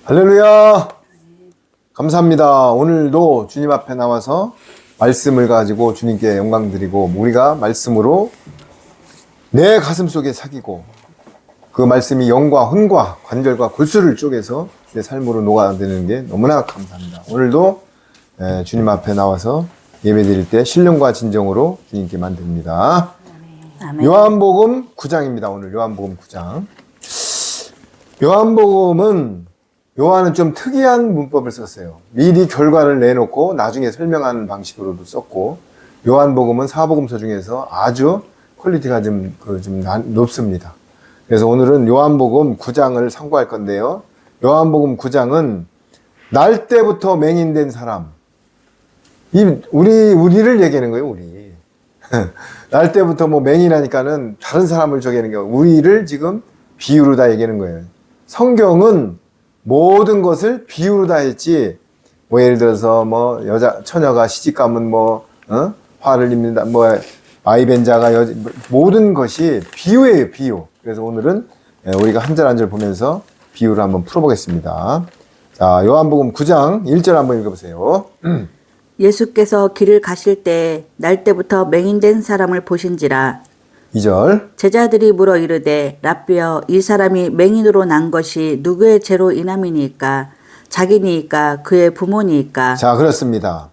할렐루야! 감사합니다. 오늘도 주님 앞에 나와서 말씀을 가지고 주님께 영광 드리고, 우리가 말씀으로 내 가슴 속에 새기고, 그 말씀이 영과 혼과 관절과 골수를 쪼개서 내 삶으로 녹아드는 게 너무나 감사합니다. 오늘도 주님 앞에 나와서 예배 드릴 때 신령과 진정으로 주님께 만듭니다. 아멘. 요한복음 9장입니다. 오늘 요한복음 9장. 요한은 좀 특이한 문법을 썼어요. 미리 결과를 내놓고 나중에 설명하는 방식으로도 썼고, 요한복음은 사복음서 중에서 아주 퀄리티가 좀 높습니다. 그래서 오늘은 요한복음 9장을 상고할 건데요. 요한복음 9장은 날 때부터 맹인된 사람, 우리를 얘기하는 거예요, 우리. 날 때부터 맹인하니까는 다른 사람을 저기하는 게 우리를 지금 비유로 다 얘기하는 거예요. 성경은 모든 것을 비유로 다 했지, 예를 들어서 처녀가 시집가면 화를 입는다, 아이 뵌 자가 모든 것이 비유예요, 비유. 그래서 오늘은 우리가 한 절 한 절 보면서 비유를 한번 풀어보겠습니다. 자, 요한복음 9장 1절 한번 읽어보세요. 예수께서 길을 가실 때 날 때부터 맹인된 사람을 보신지라. 2절. 제자들이 물어 이르되 라삐여, 이 사람이 맹인으로 난 것이 누구의 죄로 인함이니까? 자기니까 그의 부모니까? 자, 그렇습니다.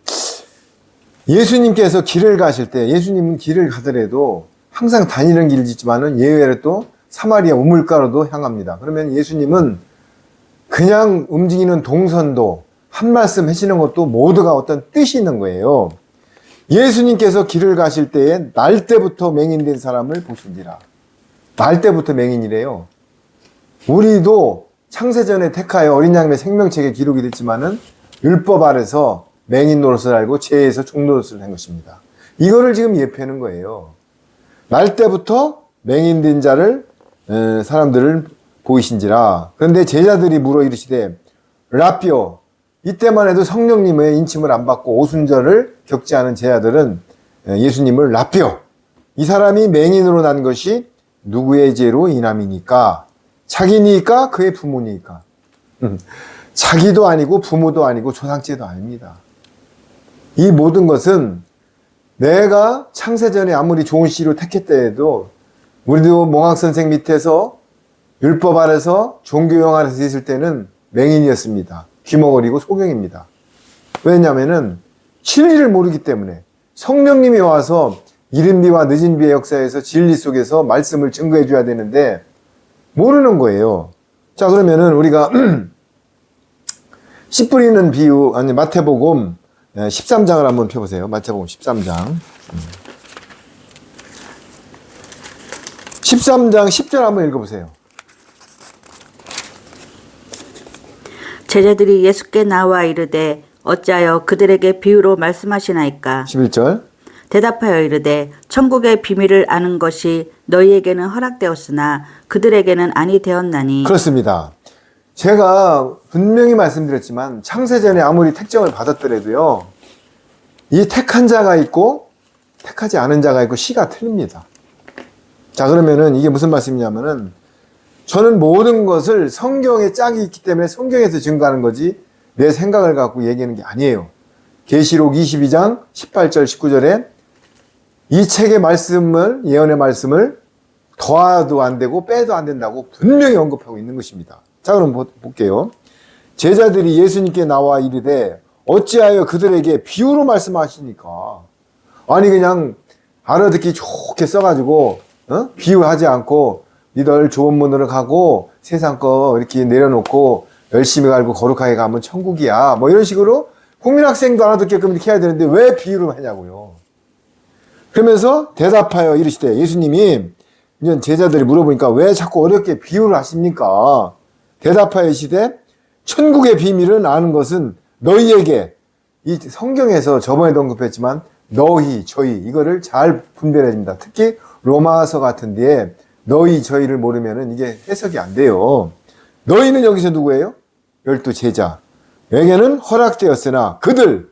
예수님께서 길을 가실 때, 예수님은 길을 가더라도 항상 다니는 길이지만은 예외로 또 사마리아 우물가로도 향합니다. 그러면 예수님은 그냥 움직이는 동선도, 한 말씀 하시는 것도 모두가 어떤 뜻이 있는 거예요. 예수님께서 길을 가실 때에 날 때부터 맹인된 사람을 보신지라. 날 때부터 맹인이래요. 우리도 창세전에 택하여 어린 양의 생명책에 기록이 됐지만은 율법 아래서 맹인 노릇을 알고 죄에서 종노릇을 한 것입니다. 이거를 지금 예표하는 거예요. 날 때부터 맹인된 자를 사람들을 보이신지라. 그런데 제자들이 물어 이르시되 라삐오, 이때만 해도 성령님의 인침을 안 받고 오순절을 겪지 않은 제자들은 예수님을 라삐오, 이 사람이 맹인으로 난 것이 누구의 죄로 인함이니까? 자기니까 그의 부모니까? 자기도 아니고 부모도 아니고 조상죄도 아닙니다. 이 모든 것은 내가 창세전에 아무리 좋은 씨로 택했다 해도, 우리도 몽학선생 밑에서 율법 아래서 종교형 아래서 있을 때는 맹인이었습니다. 귀머거리고 소경입니다. 왜냐하면은 진리를 모르기 때문에. 성령님이 와서 이른 비와 늦은 비의 역사에서 진리 속에서 말씀을 증거해 줘야 되는데 모르는 거예요. 자, 그러면은 우리가 씨 뿌리는 비유, 마태복음 13장을 한번 펴보세요. 마태복음 13장. 13장 10절 한번 읽어보세요. 제자들이 예수께 나와 이르되 어찌하여 그들에게 비유로 말씀하시나이까? 11절. 대답하여 이르되 천국의 비밀을 아는 것이 너희에게는 허락되었으나 그들에게는 아니 되었나니. 그렇습니다. 제가 분명히 말씀드렸지만 창세전에 아무리 택정을 받았더라도요, 이 택한 자가 있고 택하지 않은 자가 있고 씨가 틀립니다. 자, 그러면은 이게 무슨 말씀이냐면은, 저는 모든 것을 성경에 짝이 있기 때문에 성경에서 증거하는 거지 내 생각을 갖고 얘기하는 게 아니에요. 계시록 22장 18절 19절에 이 책의 말씀을, 예언의 말씀을 더해도 안 되고 빼도 안 된다고 분명히 언급하고 있는 것입니다. 자, 그럼 볼게요. 제자들이 예수님께 나와 이르되 어찌하여 그들에게 비유로 말씀하시니까? 아니, 그냥 알아듣기 좋게 써가지고 비유하지 않고 니들 좋은 문으로 가고 세상 거 이렇게 내려놓고 열심히 갈고 거룩하게 가면 천국이야, 이런 식으로 국민학생도 알아듣게끔 이렇게 해야 되는데 왜 비유를 하냐고요. 그러면서 대답하여 이르시되, 예수님이 이제 제자들이 물어보니까 왜 자꾸 어렵게 비유를 하십니까? 대답하여 이르시되 천국의 비밀을 아는 것은 너희에게, 이 성경에서 저번에도 언급했지만 너희, 저희, 이거를 잘 분별해야 됩니다. 특히 로마서 같은 데에 너희, 저희를 모르면은 이게 해석이 안 돼요. 너희는 여기서 누구예요? 12 제자. 여기에는 허락되었으나 그들은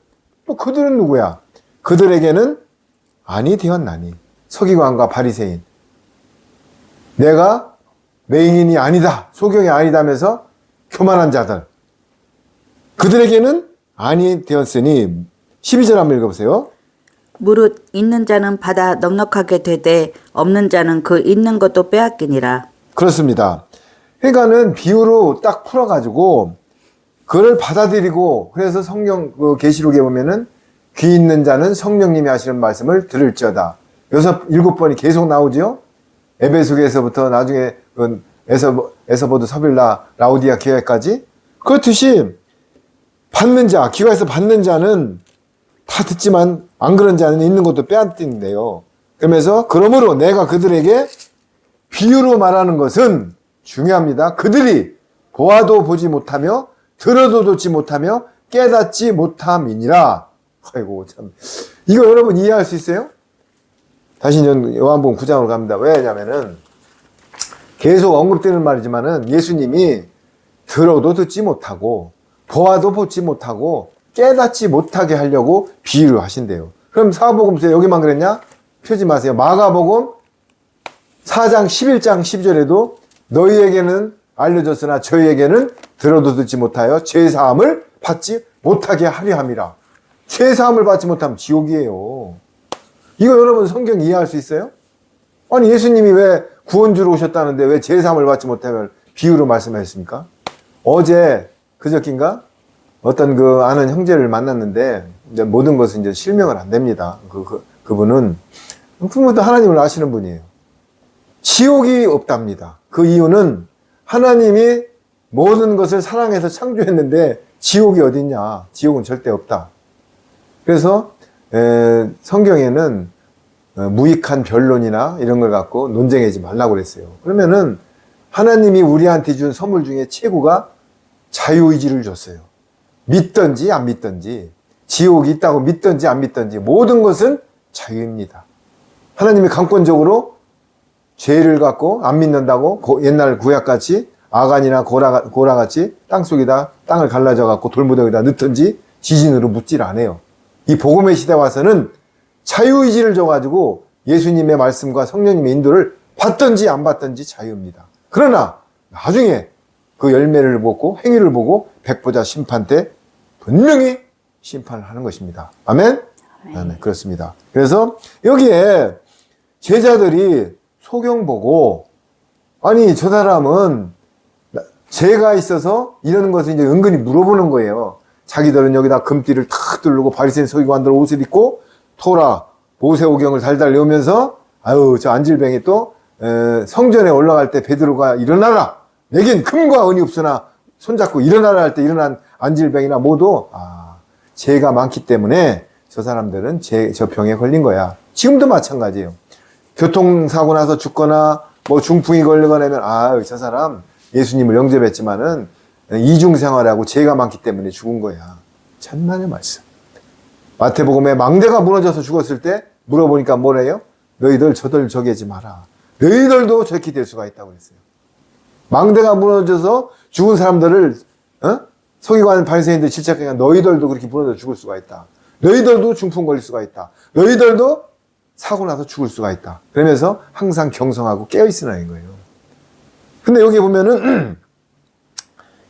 누구야? 그들에게는 아니 되었나니. 서기관과 바리새인. 내가 맹인이 아니다, 소경이 아니다면서 교만한 자들, 그들에게는 아니 되었으니 12절 한번 읽어보세요. 무릇 있는 자는 받아 넉넉하게 되되 없는 자는 그 있는 것도 빼앗기니라. 그렇습니다. 그러니까는 비유로 딱 풀어가지고 그걸 받아들이고 그래서 성경 그 계시록에 보면은 귀 있는 자는 성령님이 하시는 말씀을 들을지어다. 7번이 계속 나오죠. 에베소서부터 나중에 그 에서보드 서빌라 라우디아 교회까지. 그렇듯이 받는 자, 귀가 있어 받는 자는 다 듣지만 안 그런 자는 있는 것도 빼앗긴대요. 그러면서 그러므로 내가 그들에게 비유로 말하는 것은 중요합니다. 그들이 보아도 보지 못하며 들어도 듣지 못하며 깨닫지 못함이니라. 아이고 참 이거 여러분 이해할 수 있어요? 다시 요한복음 9장으로 갑니다. 왜냐면은 계속 언급되는 말이지만은 예수님이 들어도 듣지 못하고 보아도 보지 못하고 깨닫지 못하게 하려고 비유를 하신대요. 그럼 사복음서에 여기만 그랬냐? 펴지 마세요. 마가복음 4장 11장 10절에도 너희에게는 알려졌으나 저희에게는 들어도 듣지 못하여 죄사함을 받지 못하게 하려 함이라. 죄사함을 받지 못하면 지옥이에요. 이거 여러분 성경 이해할 수 있어요? 아니 예수님이 왜 구원주로 오셨다는데 왜 죄사함을 받지 못하면 비유로 말씀하셨습니까? 어제 그저께인가 어떤 그 아는 형제를 만났는데 이제 모든 것은 이제 실명은 안 됩니다. 그분은 그분도 하나님을 아시는 분이에요. 지옥이 없답니다. 그 이유는 하나님이 모든 것을 사랑해서 창조했는데 지옥이 어딨냐? 지옥은 절대 없다. 그래서 성경에는 무익한 변론이나 이런 걸 갖고 논쟁하지 말라고 그랬어요. 그러면은 하나님이 우리한테 준 선물 중에 최고가 자유의지를 줬어요. 믿든지 안 믿든지, 지옥이 있다고 믿든지 안 믿든지 모든 것은 자유입니다. 하나님이 강권적으로 죄를 갖고 안 믿는다고 옛날 구약같이 아간이나 고라같이 땅속에다 땅을 갈라져 갖고 돌무더기다 넣든지 지진으로 묻질 않아요. 이 복음의 시대 와서는 자유의지를 줘가지고 예수님의 말씀과 성령님의 인도를 받든지 안 받든지 자유입니다. 그러나 나중에 그 열매를 보고 행위를 보고 백보자 심판 때 분명히 심판을 하는 것입니다. 아멘? 아멘. 그렇습니다. 그래서 여기에 제자들이 소경 보고 아니 저 사람은 죄가 있어서 이러는 것을 이제 은근히 물어보는 거예요. 자기들은 여기다 금띠를 탁 두르고 바리새인 서기관들 옷을 입고 토라 모세오경을 달달 외우면서 아유 저 안질뱅이 또 성전에 올라갈 때 베드로가 일어나라 내겐 금과 은이 없으나 손잡고 일어나라 할 때 일어난 안질뱅이나 모두 죄가 많기 때문에 저 사람들은 저 병에 걸린 거야. 지금도 마찬가지예요. 교통사고 나서 죽거나 뭐 중풍이 걸리거나 하면 저 사람 예수님을 영접했지만은 이중생활하고 죄가 많기 때문에 죽은 거야. 천만의 말씀. 마태복음에 망대가 무너져서 죽었을 때 물어보니까 뭐래요? 너희들 저들 저기하지 마라. 너희들도 저렇게 될 수가 있다고 그랬어요. 망대가 무너져서 죽은 사람들을 서기관 바리새인들 질책하니까 너희들도 그렇게 무너져 죽을 수가 있다. 너희들도 중풍 걸릴 수가 있다. 너희들도 사고 나서 죽을 수가 있다. 그러면서 항상 경성하고 깨어있으라는 거예요. 근데 여기 보면은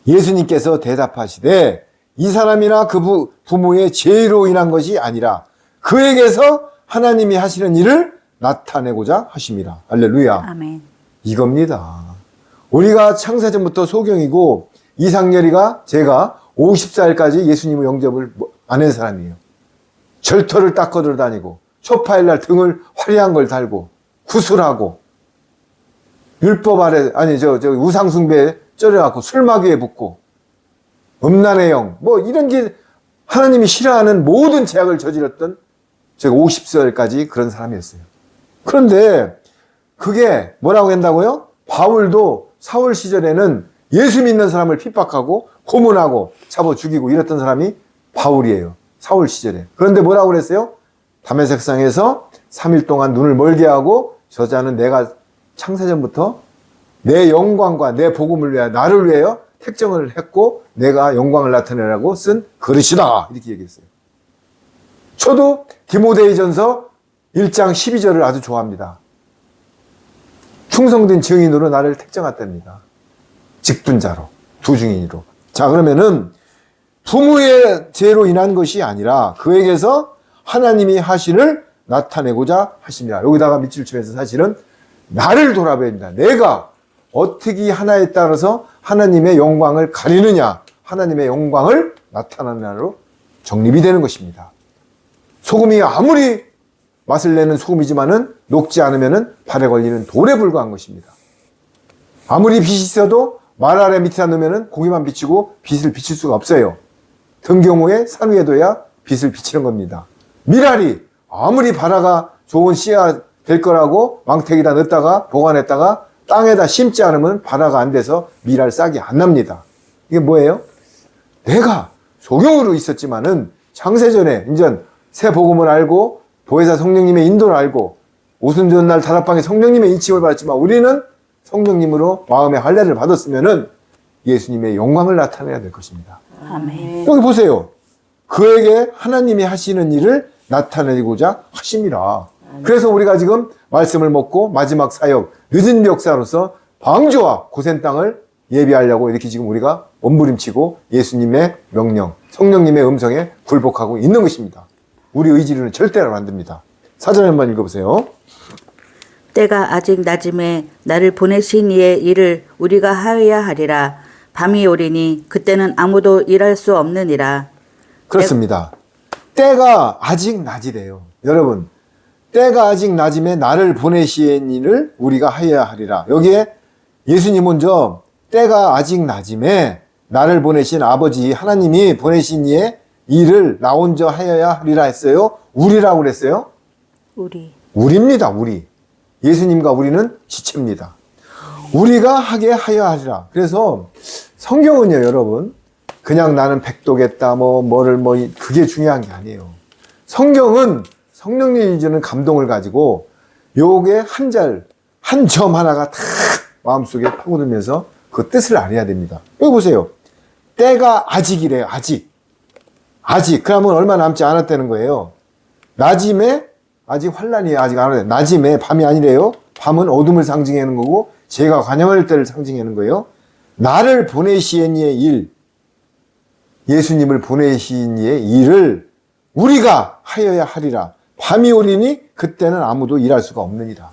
예수님께서 대답하시되 이 사람이나 그 부모의 죄로 인한 것이 아니라 그에게서 하나님이 하시는 일을 나타내고자 하심이라. 할렐루야. 아멘. 이겁니다. 우리가 창세전부터 소경이고 이상열이가 제가 50살까지 예수님의 영접을 안 한 사람이에요. 절터를 닦아들어 다니고 초파일날 등을 화려한 걸 달고 구슬하고 율법 아래 저 우상숭배에 쩔어갖고 술마귀에 붙고 음란의 영 뭐 이런 게 하나님이 싫어하는 모든 죄악을 저질렀던 제가 50살까지 그런 사람이었어요. 그런데 그게 뭐라고 한다고요? 바울도 사울 시절에는 예수 믿는 사람을 핍박하고 고문하고 잡아 죽이고 이랬던 사람이 바울이에요. 사울 시절에. 그런데 뭐라고 그랬어요? 다메섹상에서 3일 동안 눈을 멀게 하고 저자는 내가 창세전부터 내 영광과 내 복음을 위하여 나를 위하여 택정을 했고 내가 영광을 나타내라고 쓴 그릇이다. 이렇게 얘기했어요. 저도 디모데이전서 1장 12절을 아주 좋아합니다. 충성된 증인으로 나를 택정했답니다. 직분자로, 두중인으로. 자, 그러면은 부모의 죄로 인한 것이 아니라 그에게서 하나님이 하신을 나타내고자 하십니다. 여기다가 밑줄 치면서 사실은 나를 돌아봐야 됩니다. 내가 어떻게 하나에 따라서 하나님의 영광을 가리느냐, 하나님의 영광을 나타내느냐로 정립이 되는 것입니다. 소금이 아무리 맛을 내는 소금이지만은 녹지 않으면은 발에 걸리는 돌에 불과한 것입니다. 아무리 빛이 있어도 말 아래 밑에다 놓으면은 고기만 비치고 빛을 비칠 수가 없어요. 등경호에 산 위에 둬야 빛을 비치는 겁니다. 미랄이 아무리 발화가 좋은 씨가 될 거라고 망태기다 넣었다가 보관했다가 땅에다 심지 않으면 발화가 안 돼서 미랄 싹이 안 납니다. 이게 뭐예요? 내가 소경으로 있었지만은 창세전에 이제 새 복음을 알고 보혜사 성령님의 인도를 알고 오순절 날 다락방에 성령님의 인침을 받았지만 우리는 성령님으로 마음의 할례를 받았으면은 예수님의 영광을 나타내야 될 것입니다. 아멘. 여기 보세요. 그에게 하나님이 하시는 일을 나타내고자 하심이라. 그래서 우리가 지금 말씀을 먹고 마지막 사역, 늦은 멱사로서 방주와 고센 땅을 예비하려고 이렇게 지금 우리가 몸부림치고 예수님의 명령, 성령님의 음성에 굴복하고 있는 것입니다. 우리 의지로는 절대로 안 됩니다. 사전 한번 읽어보세요. 때가 아직 낮음에 나를 보내신 이의 일을 우리가 하여야 하리라. 밤이 오리니 그때는 아무도 일할 수 없느니라. 그렇습니다. 때가 아직 낮이래요. 여러분, 때가 아직 낮음에 나를 보내신 일을 우리가 하여야 하리라. 여기에 예수님은 때가 아직 낮음에 나를 보내신 아버지 하나님이 보내신 이의 일을 나 혼자 하여야 하리라 했어요? 우리라고 그랬어요? 우리입니다. 우리. 예수님과 우리는 지체입니다. 우리가 하게 하여야 하리라. 그래서 성경은요, 여러분, 그냥 나는 백도겠다, 그게 중요한 게 아니에요. 성경은 성령님이 주는 감동을 가지고 요게 한 점 하나가 탁 마음속에 파고들면서 그 뜻을 알아야 됩니다. 여기 보세요. 때가 아직이래요. 아직. 그러면 얼마 남지 않았다는 거예요. 낮임에 아직 환란이 아직 안 왔어요. 낮임에 밤이 아니래요. 밤은 어둠을 상징하는 거고 죄가 관영할 때를 상징하는 거예요. 나를 보내신 이의 일, 예수님을 보내신 이의 일을 우리가 하여야 하리라. 밤이 오리니 그때는 아무도 일할 수가 없느니라.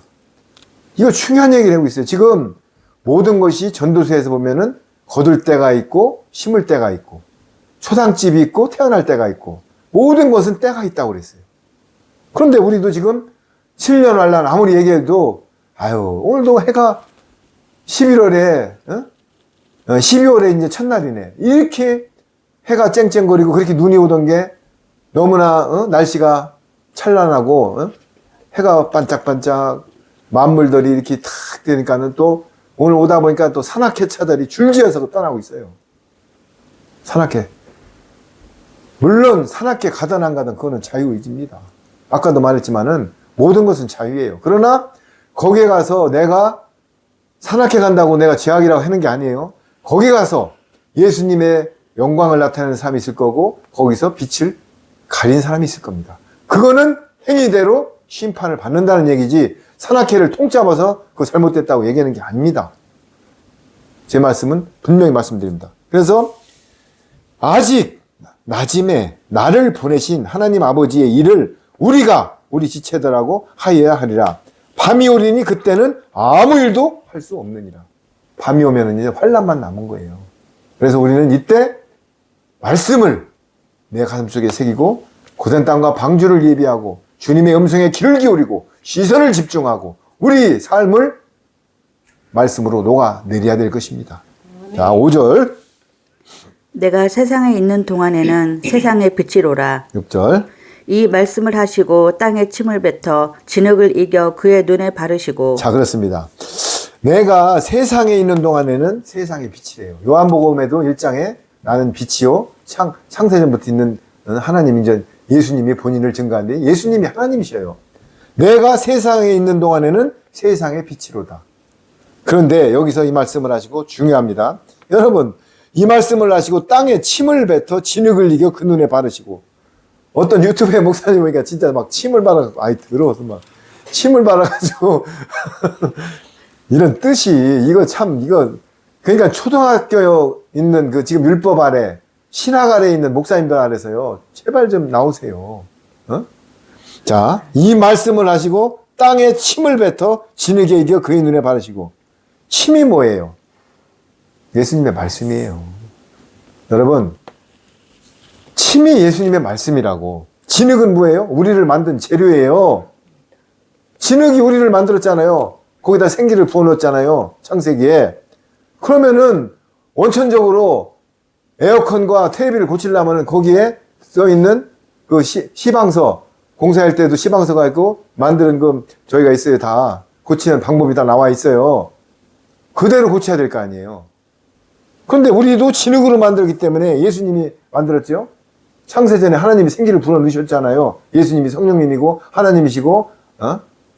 이거 중요한 얘기를 하고 있어요. 지금 모든 것이 전도서에서 보면은 거둘 때가 있고 심을 때가 있고 초당집이 있고 태어날 때가 있고 모든 것은 때가 있다고 그랬어요. 그런데 우리도 지금 7년 환란 아무리 얘기해도 오늘도 해가 11월에 12월에 이제 첫날이네. 이렇게 해가 쨍쨍거리고 그렇게 눈이 오던 게 너무나 날씨가 찬란하고 해가 반짝반짝 만물들이 이렇게 탁 되니까는 또 오늘 오다 보니까 또 산악회 차들이 줄지어서 떠나고 있어요. 산악회. 물론 산악회 가든 안 가든 그거는 자유의지입니다. 아까도 말했지만은 모든 것은 자유예요. 그러나 거기에 가서 내가 산악회 간다고 내가 죄악이라고 하는 게 아니에요. 거기 가서 예수님의 영광을 나타내는 사람이 있을 거고 거기서 빛을 가린 사람이 있을 겁니다. 그거는 행위대로 심판을 받는다는 얘기지 산악회를 통잡아서 그거 잘못됐다고 얘기하는 게 아닙니다. 제 말씀은 분명히 말씀드립니다. 그래서 아직 낮임에 나를 보내신 하나님 아버지의 일을 우리 지체들하고 하여야 하리라. 밤이 오리니 그때는 아무 일도 할 수 없느니라. 밤이 오면은 이제 환란만 남은 거예요. 그래서 우리는 이때 말씀을 내 가슴속에 새기고 고센 땅과 방주를 예비하고 주님의 음성에 귀를 기울이고 시선을 집중하고 우리 삶을 말씀으로 녹아내려야 될 것입니다. 자, 5절. 내가 세상에 있는 동안에는 세상의 빛이로라. 6절. 이 말씀을 하시고 땅에 침을 뱉어 진흙을 이겨 그의 눈에 바르시고. 자, 그렇습니다. 내가 세상에 있는 동안에는 세상의 빛이래요. 요한복음에도 1장에 나는 빛이요 창세전부터 있는 하나님, 이제 예수님이 본인을 증거하는데 예수님이 하나님이셔요. 내가 세상에 있는 동안에는 세상의 빛이로다. 그런데 여기서 이 말씀을 하시고 중요합니다. 여러분, 이 말씀을 하시고 땅에 침을 뱉어 진흙을 이겨 그 눈에 바르시고, 어떤 유튜브의 목사님 보니까 진짜 막 침을 발라가지고, 더러워서 막 침을 발라가지고 이런 뜻이 그러니까 초등학교에 있는 그 지금 율법 아래 신학 아래에 있는 목사님들 아래서요, 제발 좀 나오세요. 어? 자, 이 말씀을 하시고 땅에 침을 뱉어 진흙에 이겨 그의 눈에 바르시고. 침이 뭐예요? 예수님의 말씀이에요. 여러분, 침이 예수님의 말씀이라고. 진흙은 뭐예요? 우리를 만든 재료예요. 진흙이 우리를 만들었잖아요. 거기다 생기를 부어넣었잖아요. 창세기에. 그러면은 원천적으로 에어컨과 테레비를 고치려면 거기에 써있는 그 시방서, 공사할 때도 시방서가 있고 만드는 그 저희가 있어요. 다 고치는 방법이 다 나와 있어요. 그대로 고쳐야 될 거 아니에요. 그런데 우리도 진흙으로 만들었기 때문에 예수님이 만들었죠. 창세전에 하나님이 생기를 불어넣으셨잖아요. 예수님이 성령님이고 하나님이시고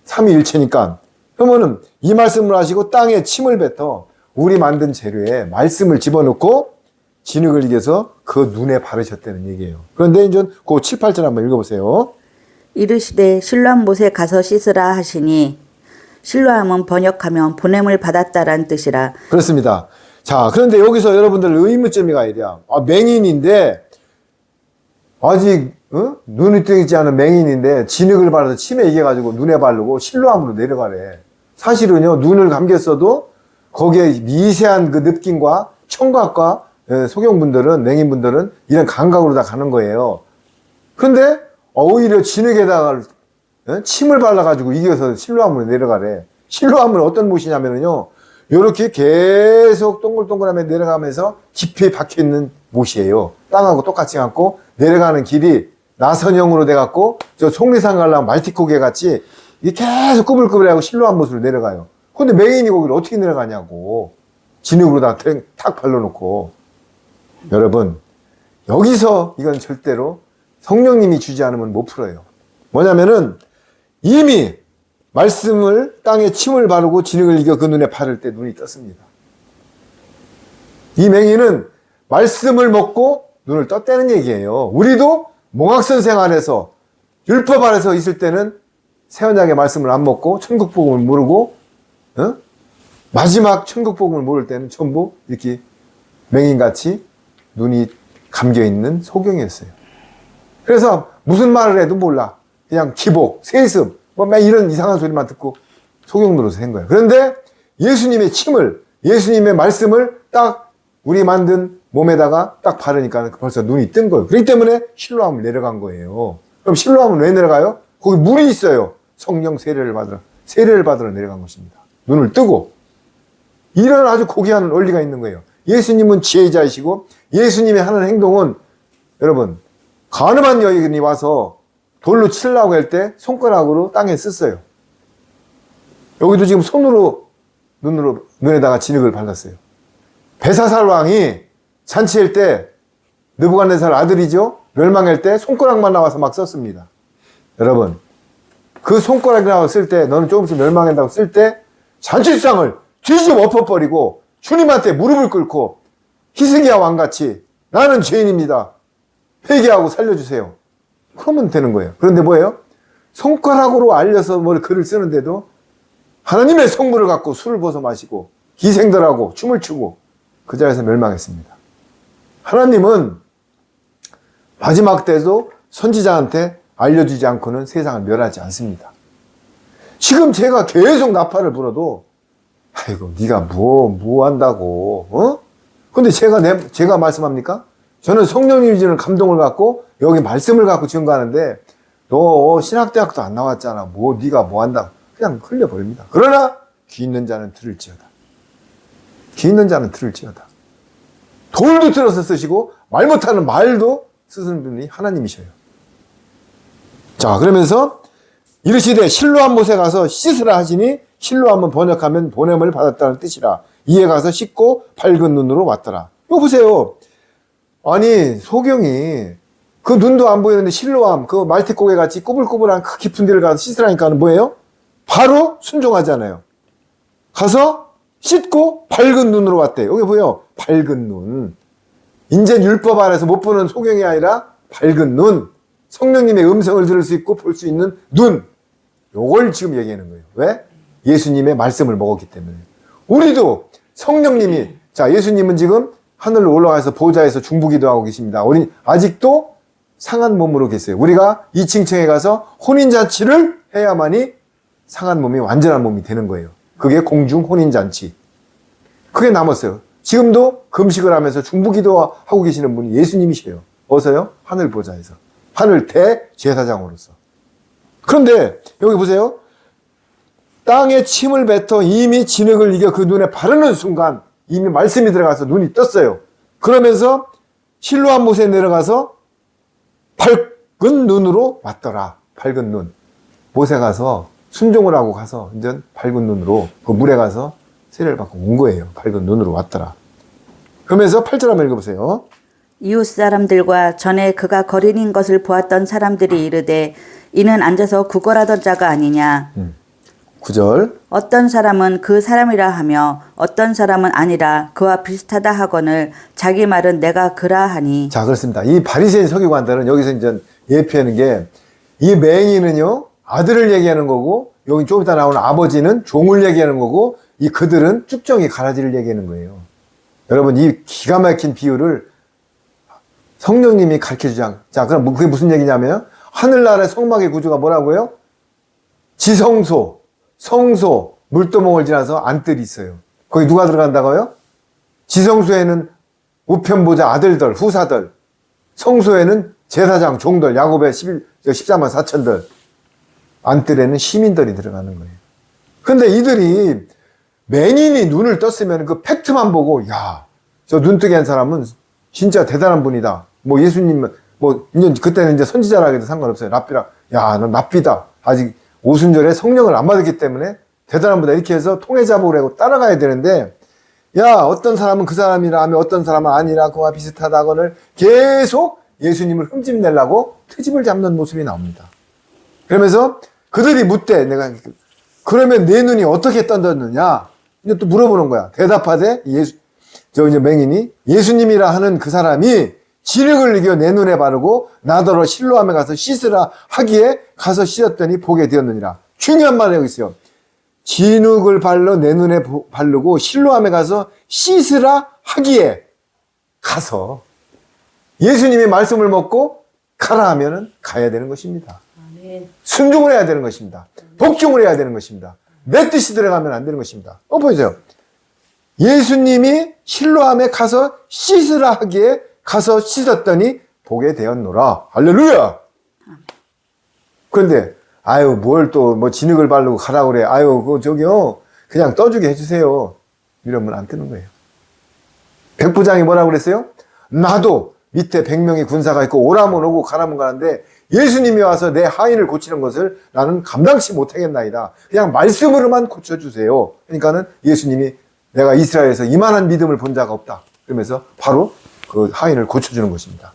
삼위일체니까. 그러면은 이 말씀을 하시고 땅에 침을 뱉어 우리 만든 재료에 말씀을 집어넣고 진흙을 이겨서 그 눈에 바르셨다는 얘기예요. 그런데 이제 그 7, 8절 한번 읽어보세요. 이르시되 실로암 못에 가서 씻으라 하시니 실로암은 번역하면 보냄을 받았다라는 뜻이라. 그렇습니다. 자, 그런데 여기서 여러분들 의문점이 가야 돼요. 맹인인데 아직 눈이 뜨이지 않은 맹인인데 진흙을 발라서 침에 이겨가지고 눈에 바르고 실로암으로 내려가래. 사실은요, 눈을 감겼어도 거기에 미세한 그 느낌과 청각과 소경분들은, 맹인분들은 이런 감각으로 다 가는 거예요. 그런데 오히려 진흙에다가 침을 발라가지고 이겨서 실로암으로 내려가래. 실로암은 어떤 못이냐면요, 요렇게 계속 동글동글하게 내려가면서 깊이 박혀있는 못이에요. 땅하고 똑같이 갖고 내려가는 길이 나선형으로 돼갖고 저 속리산 가려면 말티코게 같이 이게 계속 꾸불꾸불하고 실로암 못으로 내려가요. 근데 맹인이 거기를 어떻게 내려가냐고. 진흙으로 탁 발라놓고. 여러분, 여기서 이건 절대로 성령님이 주지 않으면 못 풀어요. 뭐냐면은 이미 말씀을 땅에 침을 바르고 진흙을 이겨 그 눈에 바를 때 눈이 떴습니다. 이 맹인은 말씀을 먹고 눈을 떴다는 얘기예요. 우리도 몽학선 생활에서 율법 아래서 있을 때는 새 언약의 말씀을 안 먹고 천국 복음을 모르고 마지막 천국 복음을 모를 때는 전부 이렇게 맹인같이 눈이 감겨있는 소경이었어요. 그래서 무슨 말을 해도 몰라. 그냥 기복, 세습, 이런 이상한 소리만 듣고 소경 노릇을 한 거예요. 그런데 예수님의 침을, 예수님의 말씀을 딱 우리 만든 몸에다가 딱 바르니까 벌써 눈이 뜬 거예요. 그렇기 때문에 실로암을 내려간 거예요. 그럼 실로암은 왜 내려가요? 거기 물이 있어요. 성령 세례를 받으러 내려간 것입니다. 눈을 뜨고. 이런 아주 고귀한 원리가 있는 거예요. 예수님은 지혜자이시고 예수님의 하는 행동은 여러분, 가늠한 여인이 와서 돌로 치려고 할 때 손가락으로 땅에 썼어요. 여기도 지금 손으로 눈에다가 진흙을 발랐어요. 벨사살 왕이 잔치할 때 느부갓네살 아들이죠. 멸망할 때 손가락만 나와서 막 썼습니다. 여러분, 그 손가락이 나왔을 때 너는 조금 있으면 멸망한다고 쓸 때 잔치상을 뒤집어 엎어버리고 주님한테 무릎을 꿇고 히스기야 왕같이 나는 죄인입니다. 회개하고 살려주세요. 그러면 되는 거예요. 그런데 뭐예요? 손가락으로 알려서 글을 쓰는데도 하나님의 성물을 갖고 술을 벗어 마시고 기생들하고 춤을 추고 그 자리에서 멸망했습니다. 하나님은 마지막 때도 선지자한테 알려주지 않고는 세상을 멸하지 않습니다. 지금 제가 계속 나팔을 불어도 아이고 네가 뭐 한다고 근데 제가 말씀합니까? 저는 성령님이 주는 감동을 갖고 여기 말씀을 갖고 증거하는데 너 신학대학도 안 나왔잖아. 네가 뭐 한다. 그냥 흘려버립니다. 그러나 귀 있는 자는 들을지어다. 귀 있는 자는 들을지어다. 돌도 들어서 쓰시고 말 못하는 말도 쓰시는 분이 하나님이셔요. 자, 그러면서 이르시되 실로암 못에 가서 씻으라 하시니 실로암은 번역하면 보냄을 받았다는 뜻이라. 이에 가서 씻고 밝은 눈으로 왔더라. 이거 보세요. 아니 소경이 그 눈도 안 보이는데 실로암 그 말티고개 같이 꾸불꾸불한 그 깊은 데를 가서 씻으라니까 뭐예요? 바로 순종하잖아요. 가서 씻고 밝은 눈으로 왔대. 여기 보여. 밝은 눈. 인제 율법 안에서 못 보는 소경이 아니라 밝은 눈. 성령님의 음성을 들을 수 있고 볼 수 있는 눈. 요걸 지금 얘기하는 거예요. 왜? 예수님의 말씀을 먹었기 때문에. 우리도 성령님이, 자, 예수님은 지금 하늘로 올라가서 보좌에서 중보기도하고 계십니다. 아직도 상한 몸으로 계세요. 우리가 2층에 가서 혼인잔치를 해야만이 상한 몸이 완전한 몸이 되는 거예요. 그게 공중 혼인잔치. 그게 남았어요. 지금도 금식을 하면서 중보기도하고 계시는 분이 예수님이셔요. 어서요? 하늘 보좌에서. 하늘 대제사장으로서. 그런데 여기 보세요. 땅에 침을 뱉어 이미 진흙을 이겨 그 눈에 바르는 순간 이미 말씀이 들어가서 눈이 떴어요. 그러면서 실로암 못에 내려가서 밝은 눈으로 왔더라. 밝은 눈. 못에 가서 순종을 하고 가서 이제 밝은 눈으로 그 물에 가서 세례를 받고 온 거예요. 밝은 눈으로 왔더라. 그러면서 8절 한번 읽어보세요. 이웃 사람들과 전에 그가 거린인 것을 보았던 사람들이 이르되 이는 앉아서 구걸하던 자가 아니냐. 9절. 어떤 사람은 그 사람이라 하며 어떤 사람은 아니라 그와 비슷하다 하거늘 자기 말은 내가 그라 하니. 자, 그렇습니다. 이 바리새인 서기관들은 여기서 이제 예표하는 게 이 맹인은요 아들을 얘기하는 거고 여기 좀 이따 나오는 아버지는 종을 얘기하는 거고 이 그들은 쭉정이 가라지를 얘기하는 거예요. 여러분 이 기가 막힌 비유를 성령님이 가르쳐주자. 자, 그럼 그게 무슨 얘기냐면 하늘나라의 성막의 구조가 뭐라고요? 지성소, 성소, 물도목을 지나서 안뜰이 있어요. 거기 누가 들어간다고요? 지성소에는 우편보자 아들들, 후사들, 성소에는 제사장, 종들, 야곱의 14만 4천들, 안뜰에는 시민들이 들어가는 거예요. 근데 이들이 맹인이 눈을 떴으면 그 팩트만 보고, 야, 저 눈뜨게 한 사람은 진짜 대단한 분이다. 뭐 예수님, 뭐, 이제 그때는 이제 선지자라 해도 상관없어요. 랍비라. 야, 너 랍비다. 아직 오순절에 성령을 안 받았기 때문에 대단한 분이다. 이렇게 해서 통해잡으로 하고 따라가야 되는데, 야, 어떤 사람은 그 사람이라 하며 어떤 사람은 아니라 그와 비슷하다거늘 계속 예수님을 흠집내려고 트집을 잡는 모습이 나옵니다. 그러면서 그들이 묻되 내가 그러면 내 눈이 어떻게 떴느냐? 이제 또 물어보는 거야. 대답하되 이제 맹인이 예수님이라 하는 그 사람이 진흙을 이겨 내 눈에 바르고 나더러 실로암에 가서 씻으라 하기에 가서 씻었더니 보게 되었느니라. 중요한 말이 여기 있어요. 진흙을 발라 내 눈에 바르고 실로암에 가서 씻으라 하기에 가서 예수님의 말씀을 먹고 가라 하면은 가야 되는 것입니다. 순종을 해야 되는 것입니다. 복종을 해야 되는 것입니다. 내 뜻이 들어가면 안 되는 것입니다. 보세요. 예수님이 실로암에 가서 씻으라 하기에 가서 씻었더니 보게 되었노라. 할렐루야! 그런데 아유 뭘 또 뭐 진흙을 바르고 가라 그래. 아유 저기요 그냥 떠주게 해주세요. 이러면 안 뜨는 거예요. 백부장이 뭐라고 그랬어요? 나도 밑에 100명의 군사가 있고 오라면 오고 가라면 가는데 예수님이 와서 내 하인을 고치는 것을 나는 감당치 못하겠나이다. 그냥 말씀으로만 고쳐주세요. 그러니까는 예수님이 내가 이스라엘에서 이만한 믿음을 본 자가 없다. 그러면서 바로 그 하인을 고쳐주는 것입니다.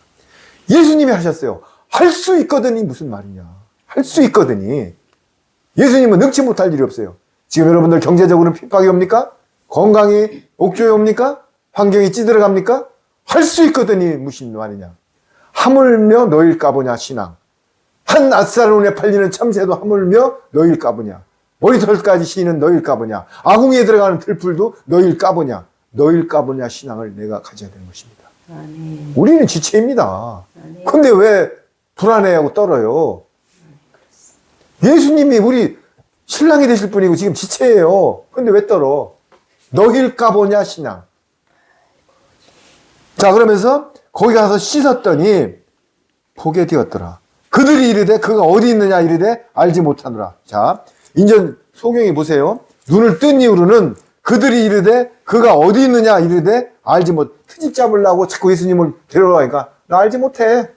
예수님이 하셨어요. 할 수 있거든이 무슨 말이냐. 할 수 있거든이. 예수님은 능치 못할 일이 없어요. 지금 여러분들 경제적으로는 핍박이 옵니까? 건강이 옥조에 옵니까? 환경이 찌들어갑니까? 할 수 있거든이 무슨 말이냐. 하물며 너일까 보냐 신앙. 한 앗사론에 팔리는 참새도 하물며 너일까 보냐. 머리털까지 씌는 너일까 보냐. 아궁이에 들어가는 들풀도 너일까 보냐. 너일까 보냐 신앙을 내가 가져야 되는 것입니다. 아멘. 우리는 지체입니다. 아멘. 근데 왜 불안해하고 떨어요? 예수님이 우리 신랑이 되실 분이고 지금 지체예요. 근데 왜 떨어? 너일까 보냐 신앙. 자, 그러면서 거기 가서 씻었더니 보게 되었더라. 그들이 이르되 그가 어디 있느냐 이르되 알지 못하노라. 자, 인전 소경이 보세요. 눈을 뜬 이후로는 그들이 이르되 그가 어디 있느냐 이르되 알지 못. 트집 잡으려고 자꾸 예수님을 데려가니까 나 알지 못해.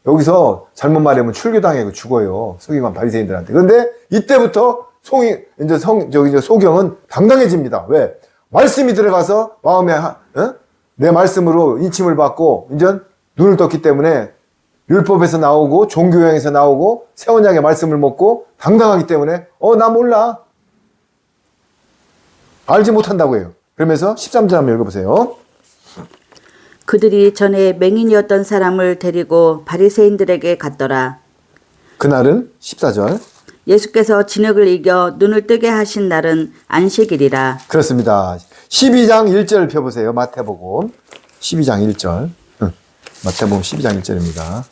여기서 잘못 말하면 출교당하고 죽어요. 서기관 바리새인들한테. 그런데 이때부터 소경은 당당해집니다. 왜? 말씀이 들어가서 마음에 내 말씀으로 인침을 받고 이제 눈을 떴기 때문에 율법에서 나오고 종교형에서 나오고 새 언약의 말씀을 먹고 당당하기 때문에 나 몰라. 알지 못한다고 해요. 그러면서 13절 한번 읽어보세요. 그들이 전에 맹인이었던 사람을 데리고 바리새인들에게 갔더라. 그날은 14절. 예수께서 진흙을 이겨 눈을 뜨게 하신 날은 안식일이라. 그렇습니다. 12장 1절 펴보세요. 마태복음 12장 1절. 마태복음 12장 1절입니다.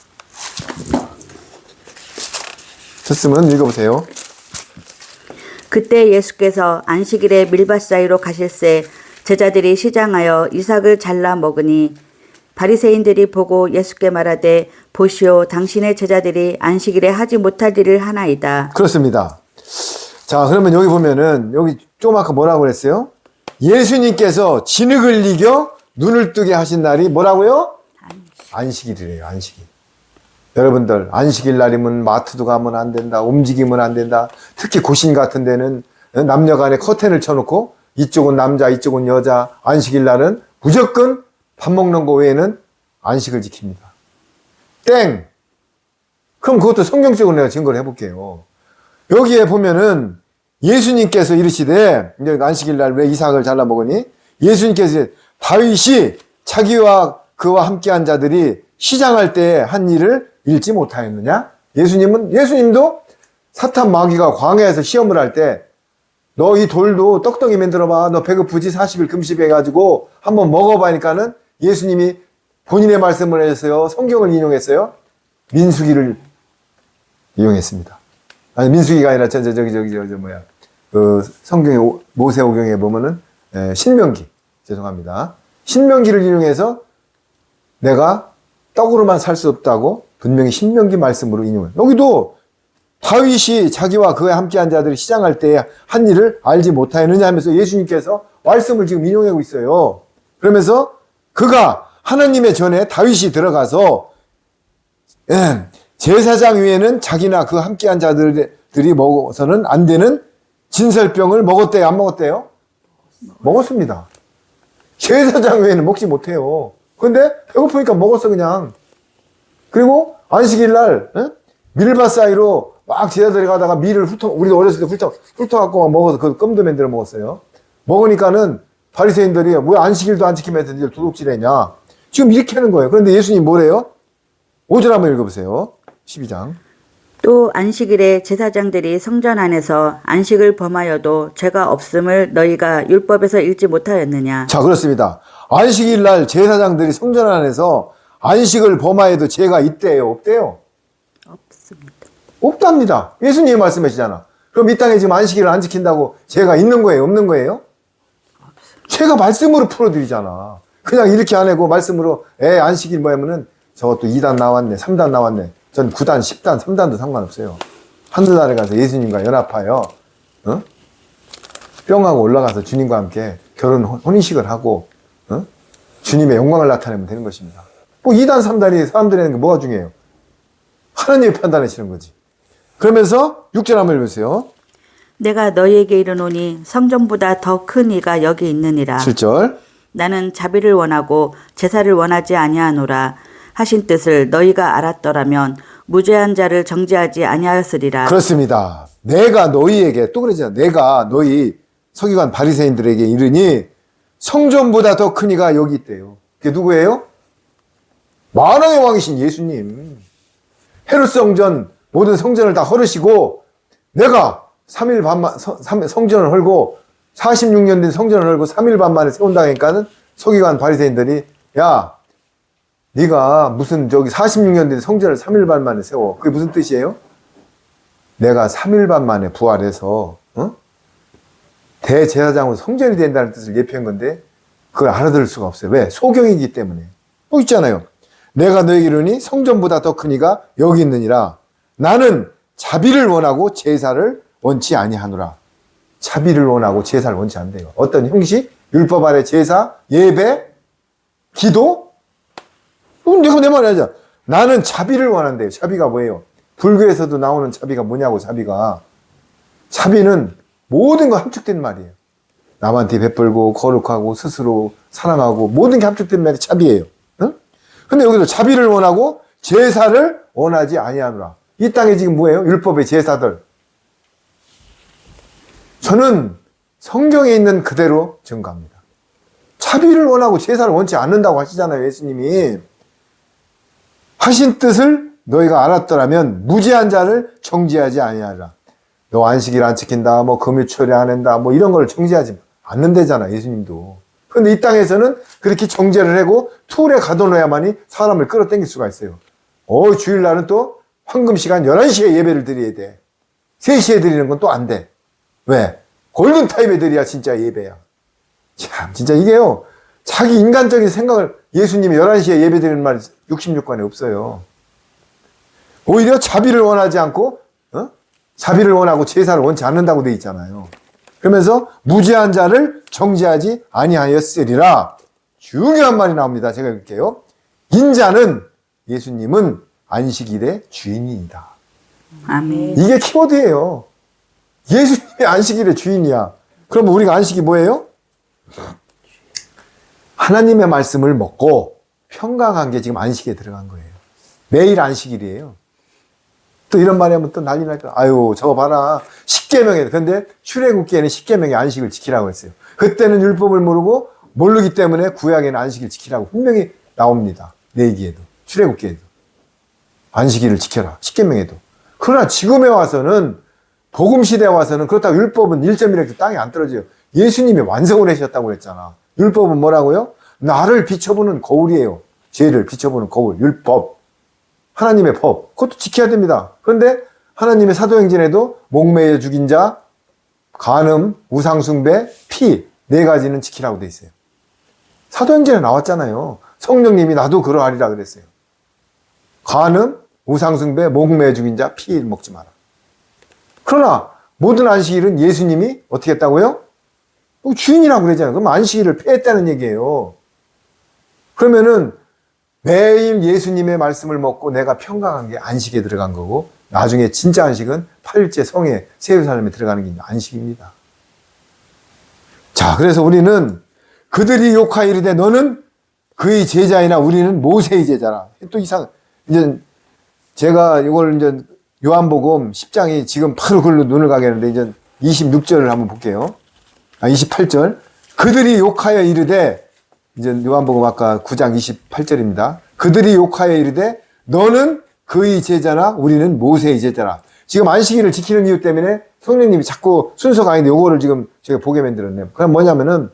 됐으면 읽어보세요. 그때 예수께서 안식일에 밀밭 사이로 가실새 제자들이 시장하여 이삭을 잘라 먹으니 바리새인들이 보고 예수께 말하되 보시오 당신의 제자들이 안식일에 하지 못할 일을 하나이다. 그렇습니다. 자, 그러면 여기 보면은 여기 조금 아까 뭐라고 그랬어요? 예수님께서 진흙을 이겨 눈을 뜨게 하신 날이 뭐라고요? 안식일이래요. 안식일. 여러분들 안식일 날이면 마트도 가면 안 된다. 움직이면 안 된다. 특히 고신 같은 데는 남녀 간에 커튼을 쳐놓고 이쪽은 남자 이쪽은 여자. 안식일 날은 무조건 밥 먹는 거 외에는 안식을 지킵니다. 땡! 그럼 그것도 성경적으로 내가 증거를 해볼게요. 여기에 보면은 예수님께서 이르시되 이제 안식일 날 왜 이삭을 잘라 먹으니 예수님께서 다윗이 자기와 그와 함께한 자들이 시장할 때 한 일을 읽지 못하였느냐? 예수님도 사탄 마귀가 광야에서 시험을 할 때 너 이 돌도 떡덩이 만들어봐. 너 배고프지? 40일 금식해가지고 한번 먹어봐니까는 예수님이 본인의 말씀을 했어요. 성경을 인용했어요. 민수기를 이용했습니다. 아니 민수기가 아니라 그 성경의 모세오경에 보면은 신명기 죄송합니다. 신명기를 인용해서 내가 떡으로만 살 수 없다고 분명히 신명기 말씀으로 인용해요. 여기도 다윗이 자기와 그와 함께한 자들이 시장할 때 한 일을 알지 못하였느냐 하면서 예수님께서 말씀을 지금 인용하고 있어요. 그러면서 그가 하나님의 전에 다윗이 들어가서 제사장 위에는 자기나 그 함께한 자들이 먹어서는 안 되는 진설병을 먹었대요? 안 먹었대요? 먹었습니다. 제사장 외에는 먹지 못해요. 근데 배고프니까 먹었어 그냥. 그리고 안식일 날 밀밭 사이로 막 제자들이 가다가 밀을 우리도 어렸을 때 훑어갖고 막 먹어서 그 껌도 만들어 먹었어요. 먹으니까는 바리새인들이 왜 안식일도 안 지키면서 니들 도둑질했냐. 지금 이렇게 하는 거예요. 그런데 예수님 뭐래요? 5절 한번 읽어보세요. 12장. 또 안식일에 제사장들이 성전 안에서 안식을 범하여도 죄가 없음을 너희가 율법에서 읽지 못하였느냐. 자, 그렇습니다. 안식일 날 제사장들이 성전 안에서 안식을 범하여도 죄가 있대요? 없대요? 없습니다. 없답니다. 예수님이 말씀하시잖아. 그럼 이 땅에 지금 안식일을 안 지킨다고 죄가 있는 거예요? 없는 거예요? 죄가 말씀으로 풀어드리잖아. 그냥 이렇게 안 하고 말씀으로 안식일 뭐냐면은 저것도 2단 나왔네 3단 나왔네. 전 9단 10단 3단도 상관없어요. 한두 달에 가서 예수님과 연합하여 뿅하고 올라가서 주님과 함께 결혼 혼인식을 하고 주님의 영광을 나타내면 되는 것입니다. 뭐 2단 3단이 사람들이 하는 게 뭐가 중요해요? 하나님이 판단하시는 거지. 그러면서 6절 한번 읽으세요. 내가 너희에게 이르노니 성전보다 더 큰 이가 여기 있느니라. 7절. 나는 자비를 원하고 제사를 원하지 아니하노라 하신 뜻을 너희가 알았더라면 무죄한 자를 정죄하지 아니하였으리라. 그렇습니다. 내가 너희에게 또 그러잖아. 내가 너희 서기관 바리새인들에게 이르니 성전보다 더 큰 이가 여기 있대요. 그게 누구예요? 만왕의 왕이신 예수님. 헤롯 성전 모든 성전을 다 헐으시고 내가 3일 반만 성전을 헐고 46년 된 성전을 헐고 3일 반 만에 세운다 하니까는 서기관 바리새인들이 야 네가 무슨 저기 46년 된 성전을 3일 반 만에 세워. 그게 무슨 뜻이에요? 내가 3일 반 만에 부활해서 대제사장으로 성전이 된다는 뜻을 예표한 건데 그걸 알아들을 수가 없어요. 왜? 소경이기 때문에. 또 있잖아요. 내가 너에게 이르니 성전보다 더 큰 이가 여기 있느니라. 나는 자비를 원하고 제사를 원치 아니하노라. 자비를 원하고 제사를 원치 않대요. 어떤 형식? 율법 아래 제사, 예배, 기도? 내가 내 말이 아니야. 나는 자비를 원한대요. 자비가 뭐예요? 불교에서도 나오는 자비가 뭐냐고, 자비가. 자비는 모든 거 함축된 말이에요. 남한테 베풀고, 거룩하고, 스스로 사랑하고, 모든 게 함축된 말이 자비예요. 응? 근데 여기도 자비를 원하고, 제사를 원하지 아니하노라. 이 땅에 지금 뭐예요? 율법의 제사들. 저는 성경에 있는 그대로 증거합니다. 자비를 원하고 제사를 원치 않는다고 하시잖아요, 예수님이. 하신 뜻을 너희가 알았더라면 무죄한 자를 정죄하지 아니하리라. 너 안식일 안 지킨다, 뭐 금요철에 안 한다, 뭐 이런 걸 정죄하지 않는다잖아, 예수님도. 그런데 이 땅에서는 그렇게 정제를 하고 툴에 가둬놓아야만이 사람을 끌어당길 수가 있어요. 주일날은 또 황금 시간 11시에 예배를 드려야 돼. 3시에 드리는 건 또 안 돼. 왜? 골든타임에 드려야 진짜 예배야. 참, 진짜 이게요. 자기 인간적인 생각을 예수님이 11시에 예배 드리는 말 66권에 없어요. 오히려 자비를 원하지 않고, 자비를 원하고 제사를 원치 않는다고 돼 있잖아요. 그러면서 무죄한 자를 정죄하지 아니하였으리라. 중요한 말이 나옵니다. 제가 읽을게요. 인자는 예수님은 안식일의 주인이다. 아멘. 이게 키워드예요. 예수님이 안식일의 주인이야. 그러면 우리가 안식이 뭐예요? 하나님의 말씀을 먹고 평강한 게 지금 안식에 들어간 거예요. 매일 안식일이에요. 또 이런 말이 하면 또 난리 날까? 아유, 저거 봐라. 십계명에. 근데 출애굽기에는 십계명의 안식을 지키라고 했어요. 그때는 율법을 모르기 때문에 구약에는 안식일 지키라고 분명히 나옵니다. 레위기에도, 출애굽기에도. 안식일을 지켜라. 십계명에도. 그러나 지금에 와서는 복음 시대에 와서는 그렇다고 율법은 1.1획도 땅에 안 떨어져요. 예수님이 완성을 하셨다고 그랬잖아. 율법은 뭐라고요? 나를 비춰보는 거울이에요. 죄를 비춰보는 거울, 율법. 하나님의 법. 그것도 지켜야 됩니다. 그런데 하나님의 사도행전에도 목매여 죽인 자, 간음, 우상숭배, 피, 4가지는 지키라고 돼 있어요. 사도행전에 나왔잖아요. 성령님이 나도 그러하리라 그랬어요. 간음, 우상숭배, 목매여 죽인 자, 피 먹지 마라. 그러나 모든 안식일은 예수님이 어떻게 했다고요? 주인이라고 그러잖아요. 그럼 안식일을 폐했다는 얘기예요. 그러면은 매일 예수님의 말씀을 먹고 내가 평강한 게 안식에 들어간 거고, 나중에 진짜 안식은 8일째 성에 새 예루살렘에 들어가는 게 안식입니다. 자, 그래서 우리는 그들이 욕하여 이르되 너는 그의 제자이나 우리는 모세의 제자라. 또 이제 제가 이걸 이제 요한복음 10장이 지금 바로 글로 눈을 가게 하는데 이제 26절을 한번 볼게요. 28절. 그들이 욕하여 이르되, 이제 요한복음 아까 9장 28절입니다. 그들이 욕하여 이르되 너는 그의 제자나 우리는 모세의 제자라. 지금 안식일을 지키는 이유 때문에 성령님이 자꾸 순서가 아닌데 요거를 지금 제가 보게 만들었네요. 그럼 뭐냐면은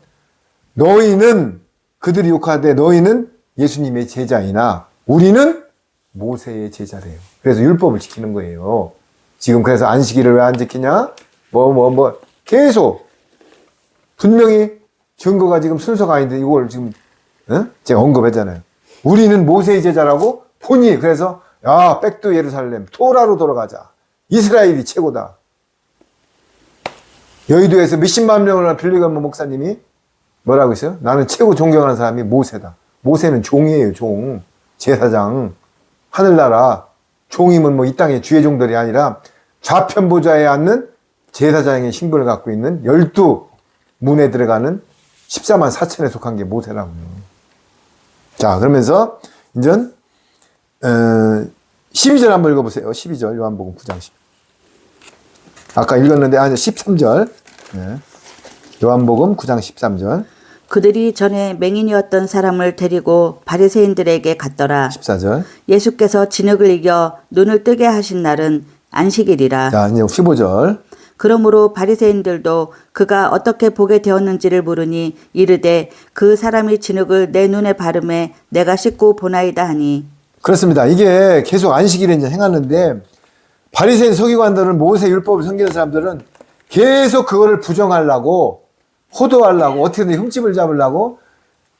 너희는, 그들이 욕하되 너희는 예수님의 제자이나 우리는 모세의 제자래요. 그래서 율법을 지키는 거예요. 지금 그래서 안식일을 왜 안 지키냐? 계속 분명히 증거가 지금 순서가 아닌데 이걸 지금 제가 언급했잖아요. 우리는 모세의 제자라고 보니 그래서 야, 백두 예루살렘 토라로 돌아가자. 이스라엘이 최고다. 여의도에서 몇십만 명을 빌리건모 목사님이 뭐라고 했어요? 나는 최고 존경하는 사람이 모세다. 모세는 종이에요, 종. 제사장. 하늘나라 종이면 뭐 이 땅의 주의 종들이 아니라 좌편 보좌에 앉는 제사장의 신분을 갖고 있는 12문에 들어가는 14만 4천에 속한 게 모세라고요. 자, 그러면서 이제 12절 한번 읽어보세요. 12절 요한복음 9장 10. 아까 읽었는데 13절. 네. 요한복음 9장 13절. 그들이 전에 맹인이었던 사람을 데리고 바리새인들에게 갔더라. 14절. 예수께서 진흙을 이겨 눈을 뜨게 하신 날은 안식일이라. 자, 이제 15절. 그러므로 바리새인들도 그가 어떻게 보게 되었는지를 물으니 이르되 그 사람이 진흙을 내 눈에 바르매 내가 씻고 보나이다 하니. 그렇습니다. 이게 계속 안식일에 이제 행하는데 바리새인 서기관들은 모세 율법을 섬기는 사람들은 계속 그거를 부정하려고 호도하려고 어떻게든 흠집을 잡으려고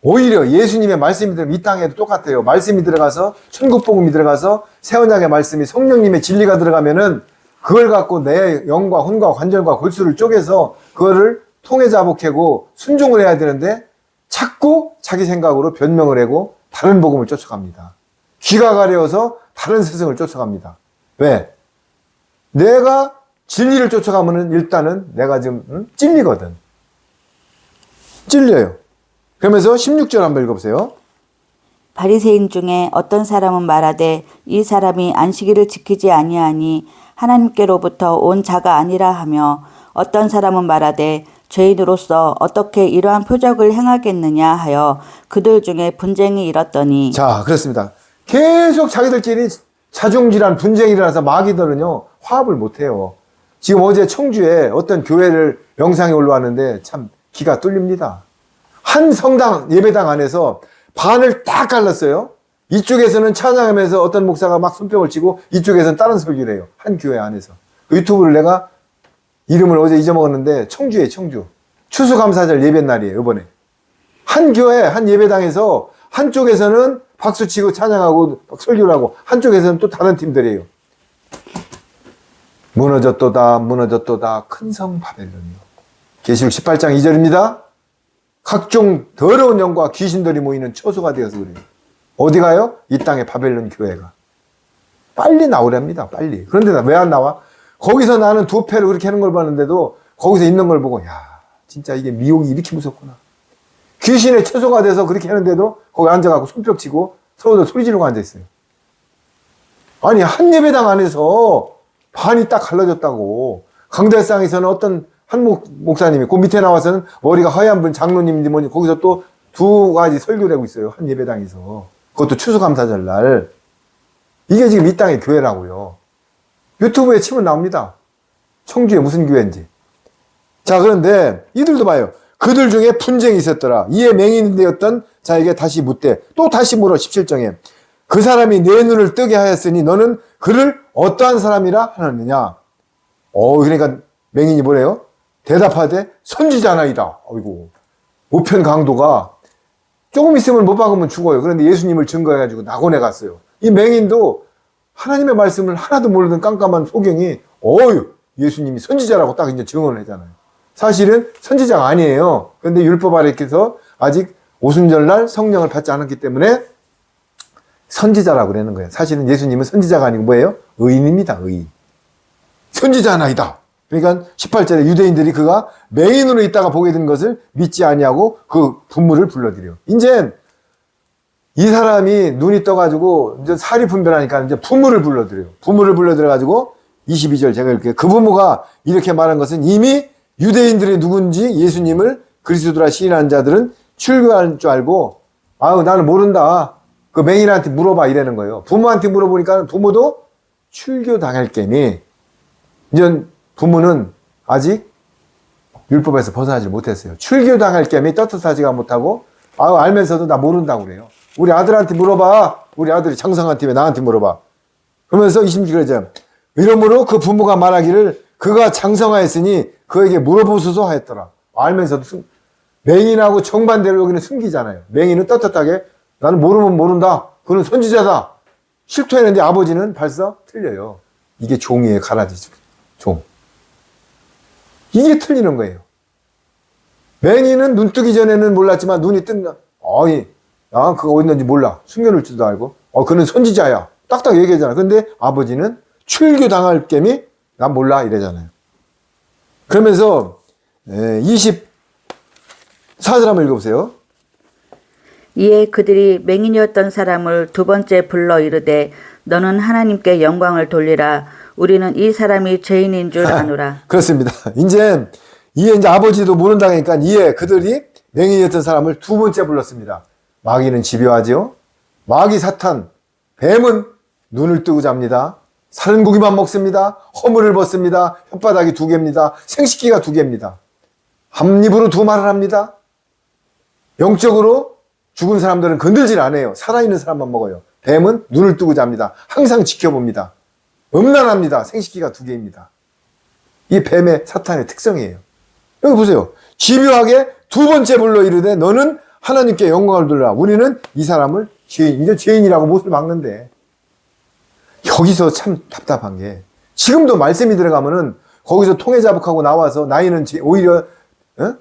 오히려 예수님의 말씀이 들어가면 이 땅에도 똑같아요. 말씀이 들어가서 천국복음이 들어가서 새 언약의 말씀이 성령님의 진리가 들어가면은 그걸 갖고 내 영과 혼과 관절과 골수를 쪼개서 그거를 통해 자복하고 순종을 해야 되는데 자꾸 자기 생각으로 변명을 하고 다른 복음을 쫓아갑니다. 귀가 가려워서 다른 스승을 쫓아갑니다. 왜? 내가 진리를 쫓아가면은 일단은 내가 지금 찔리거든. 찔려요. 그러면서 16절 한번 읽어보세요. 바리새인 중에 어떤 사람은 말하되 이 사람이 안식일을 지키지 아니하니 하나님께로부터 온 자가 아니라 하며 어떤 사람은 말하되 죄인으로서 어떻게 이러한 표적을 행하겠느냐 하여 그들 중에 분쟁이 일었더니. 자, 그렇습니다. 계속 자기들끼리 자중질환 분쟁이 일어나서 마귀들은요 화합을 못해요. 지금 어제 청주에 어떤 교회를 영상이 올라왔는데 참 기가 뚫립니다. 한 성당 예배당 안에서 반을 딱 갈랐어요. 이쪽에서는 찬양하면서 어떤 목사가 막 손뼉을 치고 이쪽에서는 다른 설교를 해요. 한 교회 안에서. 그 유튜브를 내가 이름을 어제 잊어먹었는데 청주에 청주. 추수감사절 예배 날이에요. 이번에. 한 교회 한 예배당에서 한쪽에서는 박수치고 찬양하고 설교를 하고 한쪽에서는 또 다른 팀들이에요. 무너졌도다 무너졌도다 큰 성 바벨론이요. 계시록 18장 2절입니다. 각종 더러운 영과 귀신들이 모이는 처소가 되어서 그래요. 어디 가요? 이 땅의 바벨론 교회가. 빨리 나오랍니다. 빨리. 그런데 왜 안 나와? 거기서 나는 두 패를 그렇게 하는 걸 봤는데도 거기서 있는 걸 보고 야 진짜 이게 미혹이 이렇게 무섭구나. 귀신의 처소가 돼서 그렇게 하는데도 거기 앉아갖고 손뼉 치고 서로들 소리 지르고 앉아있어요. 아니 한 예배당 안에서 반이 딱 갈라졌다고. 강달상에서는 어떤 한 목사님이 그 밑에 나와서는 머리가 하얀 분 장로님인지 뭐니 거기서 또 두 가지 설교를 하고 있어요. 한 예배당에서. 그것도 추수감사절 날. 이게 지금 이 땅의 교회라고요. 유튜브에 치면 나옵니다. 청주에 무슨 교회인지. 자, 그런데 이들도 봐요. 그들 중에 분쟁이 있었더라. 이에 맹인이 되었던 자에게 다시 묻되 또 다시 물어 17정에 그 사람이 내 눈을 뜨게 하였으니 너는 그를 어떠한 사람이라 하느냐. 그러니까 맹인이 뭐래요? 대답하되 선지자나이다. 어이고. 우편 강도가 조금 있으면 못 박으면 죽어요. 그런데 예수님을 증거해가지고 낙원에 갔어요. 이 맹인도 하나님의 말씀을 하나도 모르는 깜깜한 소경이 예수님이 선지자라고 딱 이제 증언을 하잖아요. 사실은 선지자가 아니에요. 그런데 율법 아래께서 아직 오순절날 성령을 받지 않았기 때문에 선지자라고 그러는 거예요. 사실은 예수님은 선지자가 아니고 뭐예요? 의인입니다. 의인. 선지자나이다. 그러니까 18절에 유대인들이 그가 맹인으로 있다가 보게 된 것을 믿지 아니하고 그 분물을 불러들여. 이제 이 사람이 눈이 떠가지고 이제 살이 분별하니까 이제 부모를 불러들여요. 부모를 불러들여가지고 22절 제가 이렇게 그 부모가 이렇게 말한 것은 이미 유대인들이 누군지 예수님을 그리스도라 시인한 자들은 출교할 줄 알고 나는 모른다. 그 맹인한테 물어봐 이러는 거예요. 부모한테 물어보니까 부모도 출교 당할 게니 이제 부모는 아직 율법에서 벗어나지 못했어요. 출교 당할 게니 떳떳하지가 못하고 알면서도 나 모른다고 그래요. 우리 아들한테 물어봐. 우리 아들이 장성한테 왜 나한테 물어봐. 그러면서 26절에 이러므로 그 부모가 말하기를 그가 장성하였으니 그에게 물어보소서 하였더라. 알면서도 맹인하고 정반대로 여기는 숨기잖아요. 맹인은 떳떳하게 나는 모르면 모른다. 그는 선지자다. 실토했는데 아버지는 벌써 틀려요. 이게 종이에요. 가라지 종. 이게 틀리는 거예요. 맹인은 눈 뜨기 전에는 몰랐지만 눈이 뜬다. 그거 어디 있는지 몰라. 숨겨놓을 줄도 알고. 그는 선지자야. 딱딱 얘기하잖아. 근데 아버지는 출교 당할 겜이 난 몰라 이래잖아요. 그러면서 24절 한번 읽어보세요. 이에 그들이 맹인이었던 사람을 두 번째 불러 이르되 너는 하나님께 영광을 돌리라. 우리는 이 사람이 죄인인 줄 아노라. 그렇습니다. 이제 아버지도 모른다 하니까 이에 그들이 맹인이었던 사람을 두 번째 불렀습니다. 마귀는 집요하지요. 마귀 사탄, 뱀은 눈을 뜨고 잡니다. 사는 고기만 먹습니다. 허물을 벗습니다. 혓바닥이 2개입니다. 생식기가 2개입니다. 한 입으로 2말을 합니다. 영적으로 죽은 사람들은 건들질 않아요. 살아있는 사람만 먹어요. 뱀은 눈을 뜨고 잡니다. 항상 지켜봅니다. 음란합니다. 생식기가 2개입니다. 이 뱀의 사탄의 특성이에요. 여기 보세요. 집요하게 두 번째 불러 이르되 너는 하나님께 영광을 돌려라. 우리는 이 사람을 이제 죄인이라고 못을 막는데 여기서 참 답답한 게 지금도 말씀이 들어가면은 거기서 통해자복하고 나와서 나이는 오히려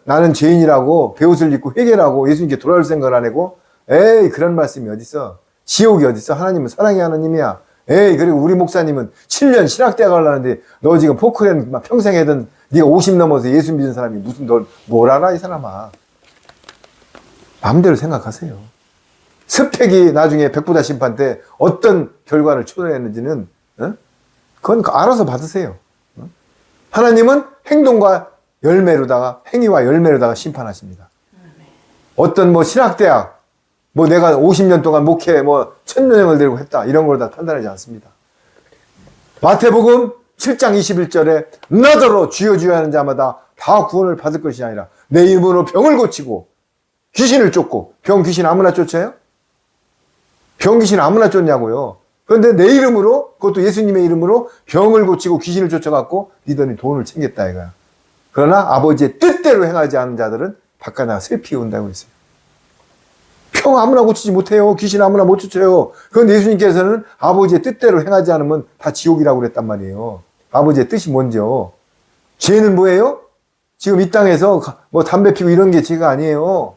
나는 죄인이라고 베옷을 입고 회개라고 예수님께 돌아올 생각을 안 하고 그런 말씀이 어딨어. 지옥이 어딨어. 하나님은 사랑의 하나님이야. 그리고 우리 목사님은 7년 신학대학 가려는데 너 지금 포크레인 평생 하던 네가 50 넘어서 예수 믿은 사람이 무슨 널 뭘 알아 이 사람아. 마음대로 생각하세요. 스펙이 나중에 백부다 심판 때 어떤 결과를 초래했는지는 그건 알아서 받으세요. 하나님은 행동과 열매로다가 행위와 열매로다가 심판하십니다. 어떤 신학대학 내가 50년 동안 목회 1000명을 데리고 했다 이런 걸 다 판단하지 않습니다. 마태복음 7장 21절에 나더러 주여 주여 하는 자마다 다 구원을 받을 것이 아니라 내 이름으로 병을 고치고 귀신을 쫓고. 병 귀신 아무나 쫓아요? 병 귀신 아무나 쫓냐고요. 그런데 내 이름으로, 그것도 예수님의 이름으로 병을 고치고 귀신을 쫓아갖고 니들이 돈을 챙겼다 이거야. 그러나 아버지의 뜻대로 행하지 않는 자들은 바깥 나가 슬피 온다고 했어요. 병 아무나 고치지 못해요. 귀신 아무나 못 쫓아요. 그런데 예수님께서는 아버지의 뜻대로 행하지 않으면 다 지옥이라고 그랬단 말이에요. 아버지의 뜻이 뭔지요. 죄는 뭐예요? 지금 이 땅에서 뭐 담배 피고 이런 게 죄가 아니에요.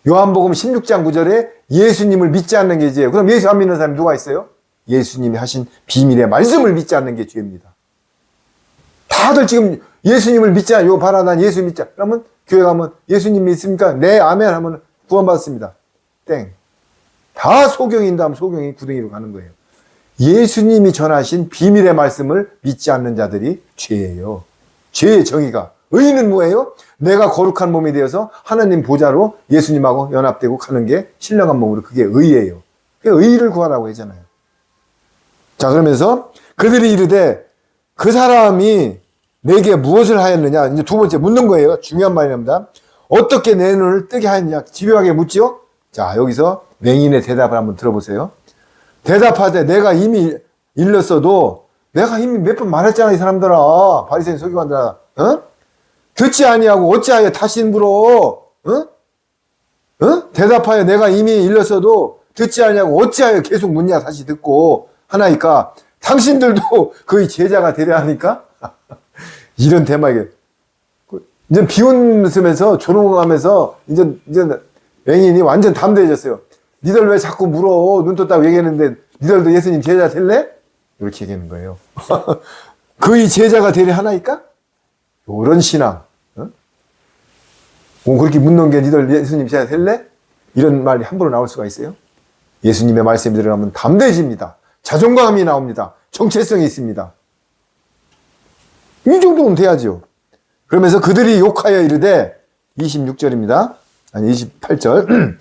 요한복음 16장 9절에 예수님을 믿지 않는 게 죄예요. 그럼 예수 안 믿는 사람이 누가 있어요? 예수님이 하신 비밀의 말씀을 믿지 않는 게 죄입니다. 다들 지금 예수님을 믿지 않아요. 이거 봐라, 난 예수 믿자. 그러면 교회 가면 예수님 믿습니까? 네, 아멘 하면 구원받습니다. 땡. 다 소경인다 하면 소경이 구덩이로 가는 거예요. 예수님이 전하신 비밀의 말씀을 믿지 않는 자들이 죄예요. 죄의 정의가. 의는 뭐예요? 내가 거룩한 몸이 되어서 하나님 보좌로 예수님하고 연합되고 가는 게 신령한 몸으로, 그게 의예요. 그게 의를 구하라고 하잖아요. 자, 그러면서 그들이 이르되 그 사람이 내게 무엇을 하였느냐. 이제 두 번째 묻는 거예요. 중요한 말입니다. 어떻게 내 눈을 뜨게 하였느냐. 집요하게 묻지요. 자, 여기서 맹인의 대답을 한번 들어보세요. 대답하되 내가 이미 일렀어도 내가 이미 몇 번 말했잖아, 이 사람들아. 바리새인 서기관들아. 어? 듣지 아니하고 어찌하여 다시 물어? 어? 어? 대답하여 내가 이미 일렀어도 듣지 아니하고 어찌하여 계속 묻냐. 다시 듣고 하나니까 당신들도 그의 제자가 되려 하니까 이런 대막이에요. 이제 비웃으면서 조롱하면서 이제 맹인이 완전 담대해졌어요. 니들 왜 자꾸 물어? 눈 떴다고 얘기했는데 니들도 예수님 제자 될래? 이렇게 얘기하는 거예요. 그의 제자가 되려 하나니까? 이런 신앙. 어? 그렇게 묻는 게 니들 예수님 제자 될래? 이런 말이 함부로 나올 수가 있어요? 예수님의 말씀이 들어가면 담대해집니다. 자존감이 나옵니다. 정체성이 있습니다. 이 정도는 돼야죠. 그러면서 그들이 욕하여 이르되 26절입니다. 아니 28절.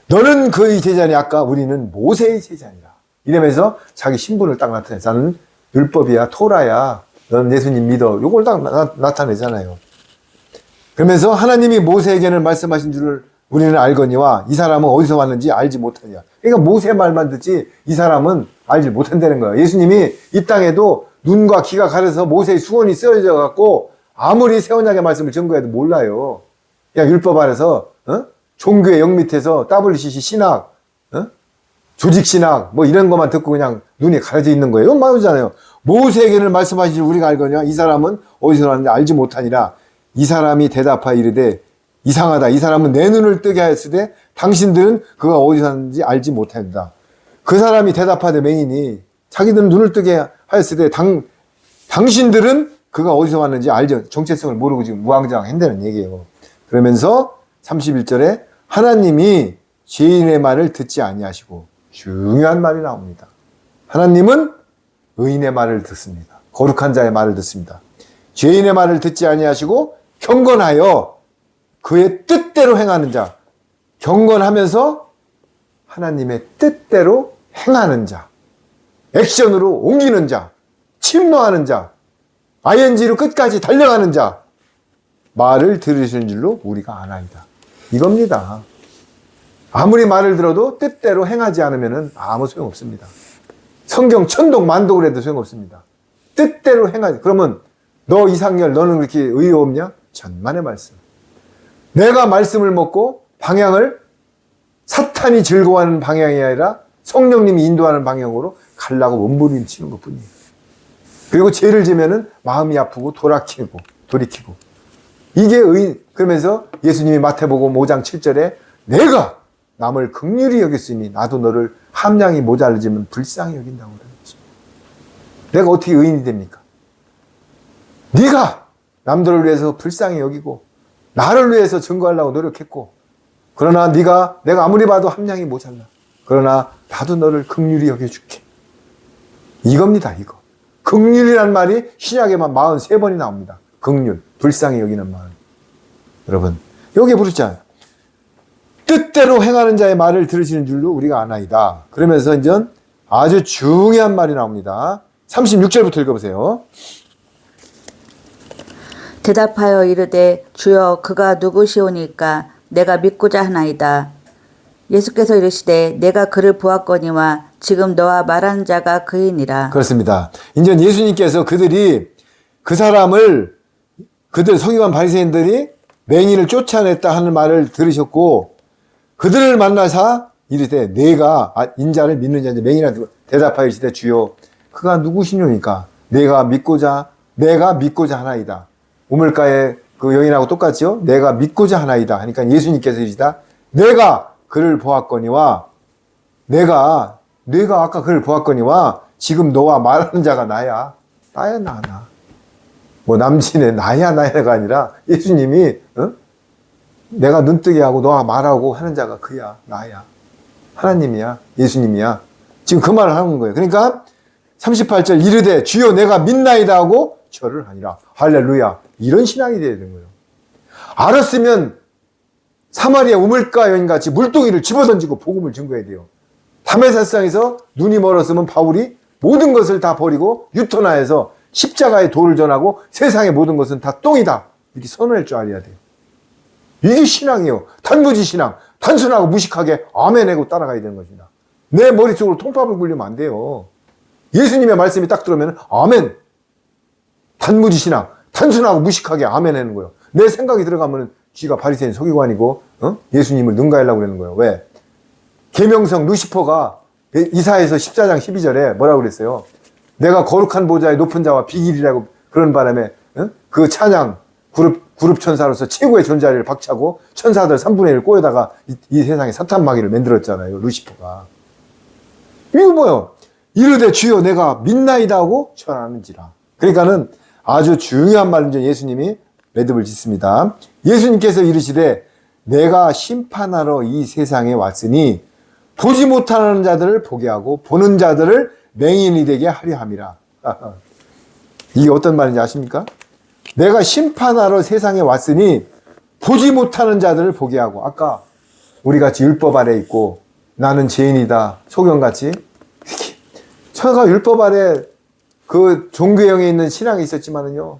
너는 그의 제자니 아까 우리는 모세의 제자니라. 이러면서 자기 신분을 딱 나타내서 나는 율법이야, 토라야. 너는 예수님 믿어. 요걸 딱 나타내잖아요. 그러면서 하나님이 모세에게는 말씀하신 줄을 우리는 알거니와 이 사람은 어디서 왔는지 알지 못하냐. 그러니까 모세 말만 듣지 이 사람은 알지 못한다는 거예요. 예수님이 이 땅에도 눈과 귀가 가려서 모세의 수건이 쓰여져 갖고 아무리 새 언약의 말씀을 전거해도 몰라요. 그냥 율법 아래서 종교의 영 밑에서 WCC 신학, 조직 신학 뭐 이런 것만 듣고 그냥 눈이 가려져 있는 거예요. 이건 말이잖아요. 모세에게는 말씀하시지 우리가 알거냐. 이 사람은 어디서 왔는지 알지 못하니라. 이 사람이 대답하여 이르되 이상하다. 이 사람은 내 눈을 뜨게 하였으되 당신들은 그가 어디서 왔는지 알지 못한다. 그 사람이 대답하되 맹인이 자기들은 눈을 뜨게 하였으되 당신들은 그가 어디서 왔는지 알죠. 정체성을 모르고 지금 무왕장한다는 얘기예요. 그러면서 31절에 하나님이 죄인의 말을 듣지 아니하시고 중요한 말이 나옵니다. 하나님은 의인의 말을 듣습니다. 거룩한 자의 말을 듣습니다. 죄인의 말을 듣지 아니하시고 경건하여 그의 뜻대로 행하는 자, 경건하면서 하나님의 뜻대로 행하는 자, 액션으로 옮기는 자, 침노하는 자, ing로 끝까지 달려가는 자, 말을 들으시는 줄로 우리가 아나이다. 이겁니다. 아무리 말을 들어도 뜻대로 행하지 않으면 아무 소용없습니다. 성경 천독 만독을 해도 소용없습니다. 뜻대로 행하지. 그러면 너 이상열 너는 그렇게 의의 없냐? 천만의 말씀. 내가 말씀을 먹고 방향을 사탄이 즐거워하는 방향이 아니라 성령님이 인도하는 방향으로 가려고 몸부림치는 것뿐이에요. 그리고 죄를 지면은 마음이 아프고 돌이키고 이게 그러면서 예수님이 마태복음 5장 7절에 내가 남을 긍휼히 여겼으니 나도 너를 함량이 모자라지면 불쌍히 여긴다고 그러죠. 내가 어떻게 의인이 됩니까? 네가 남들을 위해서 불쌍히 여기고 나를 위해서 증거하려고 노력했고 그러나 내가 아무리 봐도 함량이 모자라. 그러나 나도 너를 긍휼히 여겨줄게. 이겁니다. 이거. 긍휼이란 말이 신약에만 43번이 나옵니다. 긍휼, 불쌍히 여기는 마음. 여러분, 여기에 부르잖아요. 뜻대로 행하는 자의 말을 들으시는 줄로 우리가 아나이다. 그러면서 이제 아주 중요한 말이 나옵니다. 36절부터 읽어보세요. 대답하여 이르되 주여 그가 누구시오니까 내가 믿고자 하나이다. 예수께서 이르시되 내가 그를 보았거니와 지금 너와 말하는 자가 그이니라. 그렇습니다. 이제 예수님께서 그 사람을 그들 서기관 바리새인들이 맹인을 쫓아냈다 하는 말을 들으셨고 그들을 만나사 이르되 내가 인자를 믿느냐 맹인한테 대답하여 이르시되 주여 그가 누구시뇨니까 내가 믿고자 하나이다. 우물가에 그 여인하고 똑같죠? 내가 믿고자 하나이다 하니까 예수님께서 이르시다 내가 그를 보았거니와 내가 아까 그를 보았거니와 지금 너와 말하는 자가 나야 뭐 남친의 나야가 아니라 예수님이 내가 눈뜨게 하고 너와 말하고 하는 자가 그야 나야 하나님이야 예수님이야 지금 그 말을 하는 거예요. 그러니까 38절 이르되 주여 내가 믿나이다 하고 절을 하니라. 할렐루야. 이런 신앙이 돼야 되는 거예요. 알았으면 사마리아 우물가 여인같이 물동이를 집어던지고 복음을 증거해야 돼요. 다메섹상에서 눈이 멀었으면 바울이 모든 것을 다 버리고 유턴하여서 십자가의 도를 전하고 세상의 모든 것은 다 똥이다 이렇게 선언할 줄 알아야 돼요. 이게 신앙이에요. 단무지 신앙. 단순하고 무식하게 아멘 하고 따라가야 되는 것입니다. 내 머릿속으로 통밥을 굴리면 안 돼요. 예수님의 말씀이 딱 들어오면 아멘. 단무지 신앙. 단순하고 무식하게 아멘 하는 거예요. 내 생각이 들어가면 쥐가 바리새인 서기관이고 예수님을 능가하려고 그러는 거예요. 왜? 계명성 루시퍼가 이사야서 14장 12절에 뭐라고 그랬어요? 내가 거룩한 보좌의 높은 자와 비길이라고 그런 바람에 그 찬양 그룹 천사로서 최고의 존재를 박차고 천사들 3분의 1을 꼬여다가 이 세상에 사탄 마귀를 만들었잖아요. 루시퍼가. 이거 뭐예요? 이르되 주여 내가 믿나이다 하고 절하는지라. 그러니까는 아주 중요한 말인지 예수님이 매듭을 짓습니다. 예수님께서 이르시되 내가 심판하러 이 세상에 왔으니 보지 못하는 자들을 보게 하고 보는 자들을 맹인이 되게 하려 함이라. 이게 어떤 말인지 아십니까? 내가 심판하러 세상에 왔으니 보지 못하는 자들을 보게 하고 아까 우리같이 율법 아래 있고 나는 죄인이다 소경같이 저가 율법 아래 그 종교형에 있는 신앙이 있었지만은요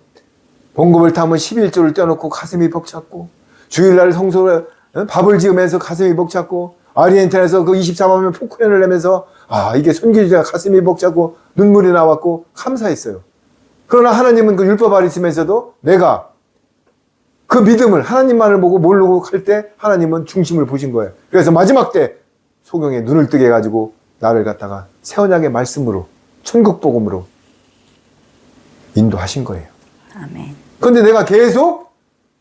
봉급을 타면 11조를 떼어놓고 가슴이 벅찼고 주일날 성소를 밥을 지으면서 가슴이 벅찼고 아르헨티나에서 그 24만면 포크렌을 내면서 이게 선교지가 가슴이 벅차고 눈물이 나왔고 감사했어요. 그러나 하나님은 그 율법 아래 있으면서도 내가 그 믿음을 하나님만을 보고 모르고 갈 때 하나님은 중심을 보신 거예요. 그래서 마지막 때 소경에 눈을 뜨게 해가지고 나를 갖다가 새 언약의 말씀으로 천국 복음으로 인도하신 거예요. 아멘. 그런데 내가 계속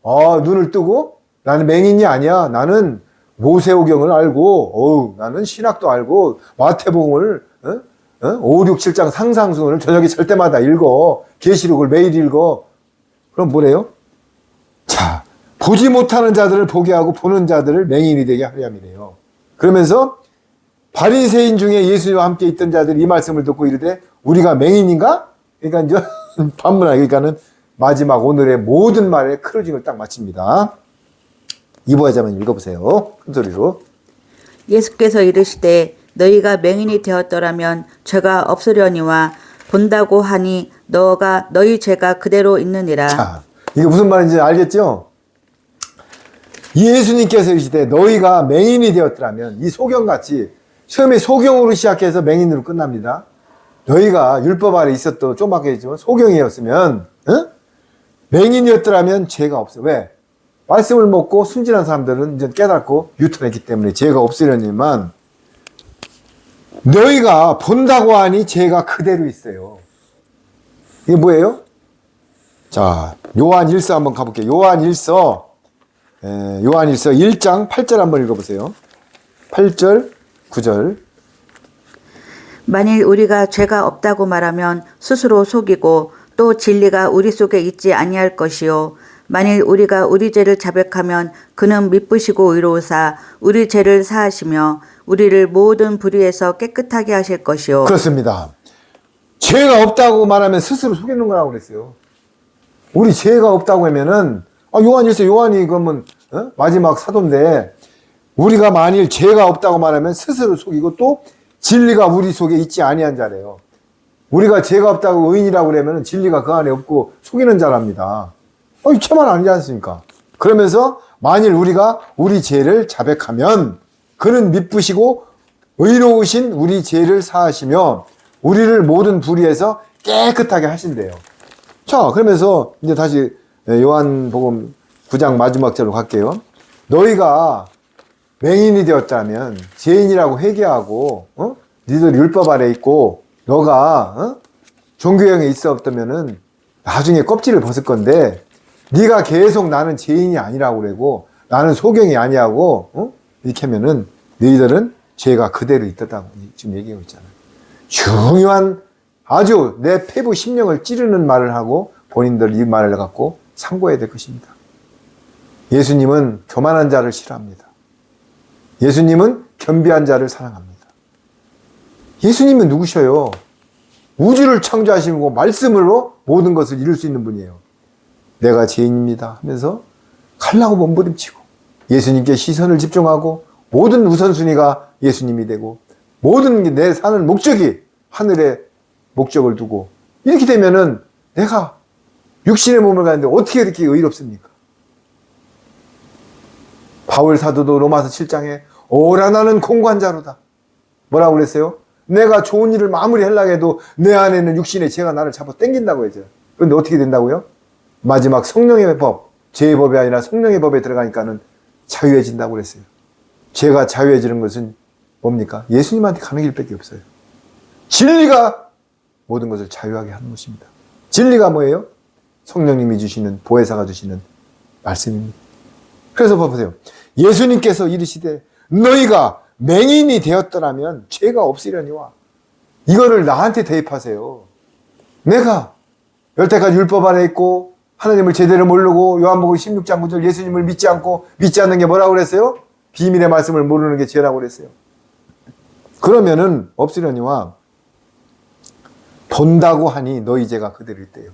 눈을 뜨고 나는 맹인이 아니야. 나는 모세오경을 알고 나는 신학도 알고 마태복음을 5, 6, 7장 상상순을 저녁에 잘 때마다 읽어. 계시록을 매일 읽어. 그럼 뭐래요? 자, 보지 못하는 자들을 보게 하고 보는 자들을 맹인이 되게 하려함이래요. 그러면서 바리새인 중에 예수님과 함께 있던 자들이 이 말씀을 듣고 이르되 우리가 맹인인가? 그러니까 이제 반문하게 그러니까는 마지막 오늘의 모든 말의 클로징을 딱 마칩니다. 이보야자만 읽어보세요. 큰 소리로. 예수께서 이르시되 너희가 맹인이 되었더라면 죄가 없으려니와 본다고 하니 너희 죄가 그대로 있느니라. 자, 이게 무슨 말인지 알겠죠? 예수님께서 이르시되 너희가 맹인이 되었더라면 이 소경같이 처음에 소경으로 시작해서 맹인으로 끝납니다. 너희가 율법 아래 있었던 조그맣게 했지만 소경이었으면 맹인이었더라면 죄가 없어. 왜? 말씀을 먹고 순진한 사람들은 이제 깨닫고 유턴했기 때문에 죄가 없으려니만 너희가 본다고 하니 죄가 그대로 있어요. 이게 뭐예요? 자, 요한 1서 한번 가볼게요. 요한 1서 1장 8절 한번 읽어보세요. 8절, 9절. 만일 우리가 죄가 없다고 말하면 스스로 속이고 또 진리가 우리 속에 있지 아니할 것이요. 만일 우리가 우리 죄를 자백하면 그는 미쁘시고 의로우사 우리 죄를 사하시며 우리를 모든 불의에서 깨끗하게 하실 것이요. 그렇습니다. 죄가 없다고 말하면 스스로 속이는 거라고 그랬어요. 우리 죄가 없다고 하면은 요한 1서 요한이 그러면 마지막 사도인데 우리가 만일 죄가 없다고 말하면 스스로 속이고 또 진리가 우리 속에 있지 아니한 자래요. 우리가 죄가 없다고 의인이라고 그러면 진리가 그 안에 없고 속이는 자랍니다. 죄만 아니지 않습니까? 그러면서 만일 우리가 우리 죄를 자백하면 그는 미쁘시고 의로우신 우리 죄를 사하시며 우리를 모든 불의에서 깨끗하게 하신대요. 자, 그러면서 이제 다시 요한복음 9장 마지막 절로 갈게요. 너희가 맹인이 되었다면 죄인이라고 회개하고 니들 율법 아래 있고 너가 종교형에 있었다면은 나중에 껍질을 벗을 건데 네가 계속 나는 죄인이 아니라고 그러고 나는 소경이 아니하고 이렇게 하면은 너희들은 죄가 그대로 있다고 지금 얘기하고 있잖아요. 중요한 아주 내 폐부 심령을 찌르는 말을 하고 본인들 이 말을 갖고 상고해야 될 것입니다. 예수님은 교만한 자를 싫어합니다. 예수님은 겸비한 자를 사랑합니다. 예수님은 누구셔요? 우주를 창조하시고 말씀으로 모든 것을 이룰 수 있는 분이에요. 내가 죄인입니다 하면서 칼라고 몸부림치고 예수님께 시선을 집중하고 모든 우선순위가 예수님이 되고 모든 게 내 사는 목적이 하늘에 목적을 두고 이렇게 되면은 내가 육신의 몸을 가는데 어떻게 이렇게 의롭습니까? 바울 사도도 로마서 7장에 오라 나는 공관자로다. 뭐라고 그랬어요? 내가 좋은 일을 마무리하려고 해도 내 안에는 육신의 죄가 나를 잡아 당긴다고 했죠. 그런데 어떻게 된다고요? 마지막 성령의 법, 죄의 법이 아니라 성령의 법에 들어가니까는 자유해진다고 그랬어요. 죄가 자유해지는 것은 뭡니까? 예수님한테 가는 길밖에 없어요. 진리가 모든 것을 자유하게 하는 것입니다. 진리가 뭐예요? 성령님이 주시는, 보혜사가 주시는 말씀입니다. 그래서 보세요. 예수님께서 이르시되 너희가 맹인이 되었더라면 죄가 없으려니와. 이거를 나한테 대입하세요. 내가 여태까지 율법 아래 있고 하나님을 제대로 모르고 요한복음 16장 9절 예수님을 믿지 않고 믿지 않는 게 뭐라고 그랬어요? 비밀의 말씀을 모르는 게 죄라고 그랬어요. 그러면은 없으려니와 본다고 하니 너희 죄가 그대로 있대요.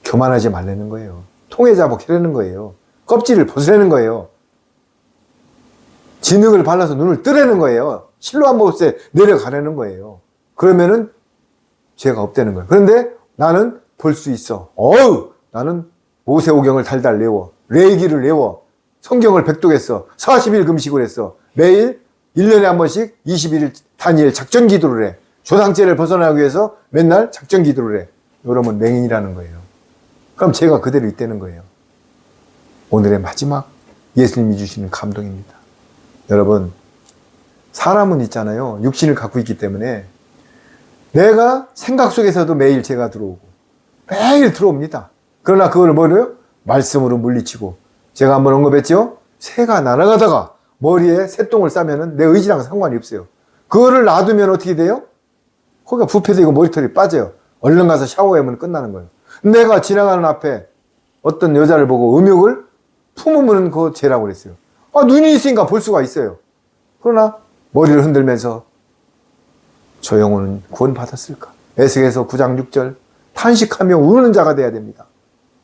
교만하지 말라는 거예요. 통에 잡아내는 거예요. 껍질을 벗으라는 거예요. 진흙을 발라서 눈을 뜨라는 거예요. 실로암 못에 내려가라는 거예요. 그러면은 죄가 없다는 거예요. 그런데 나는 볼 수 있어. 나는 모세오경을 달달 외워. 레위기를 외워. 성경을 백독했어. 40일 금식을 했어. 매일 1년에 한 번씩 21일 단일 작전 기도를 해. 조상죄를 벗어나기 위해서 맨날 작전 기도를 해. 이러면 맹인이라는 거예요. 그럼 죄가 그대로 있다는 거예요. 오늘의 마지막 예수님이 주시는 감동입니다. 여러분, 사람은 있잖아요. 육신을 갖고 있기 때문에 내가 생각 속에서도 매일 죄가 들어오고 매일 들어옵니다. 그러나 그걸 뭐래요? 말씀으로 물리치고 제가 한번 언급했죠? 새가 날아가다가 머리에 새똥을 싸면은 내 의지랑 상관이 없어요. 그거를 놔두면 어떻게 돼요? 거기가 부패되고 머리털이 빠져요. 얼른 가서 샤워하면 끝나는 거예요. 내가 지나가는 앞에 어떤 여자를 보고 음욕을 품으면 그거 죄라고 그랬어요. 눈이 있으니까 볼 수가 있어요. 그러나 머리를 흔들면서 저 영혼은 구원받았을까? 에스겔서 9장 6절 탄식하며 우는 자가 돼야 됩니다.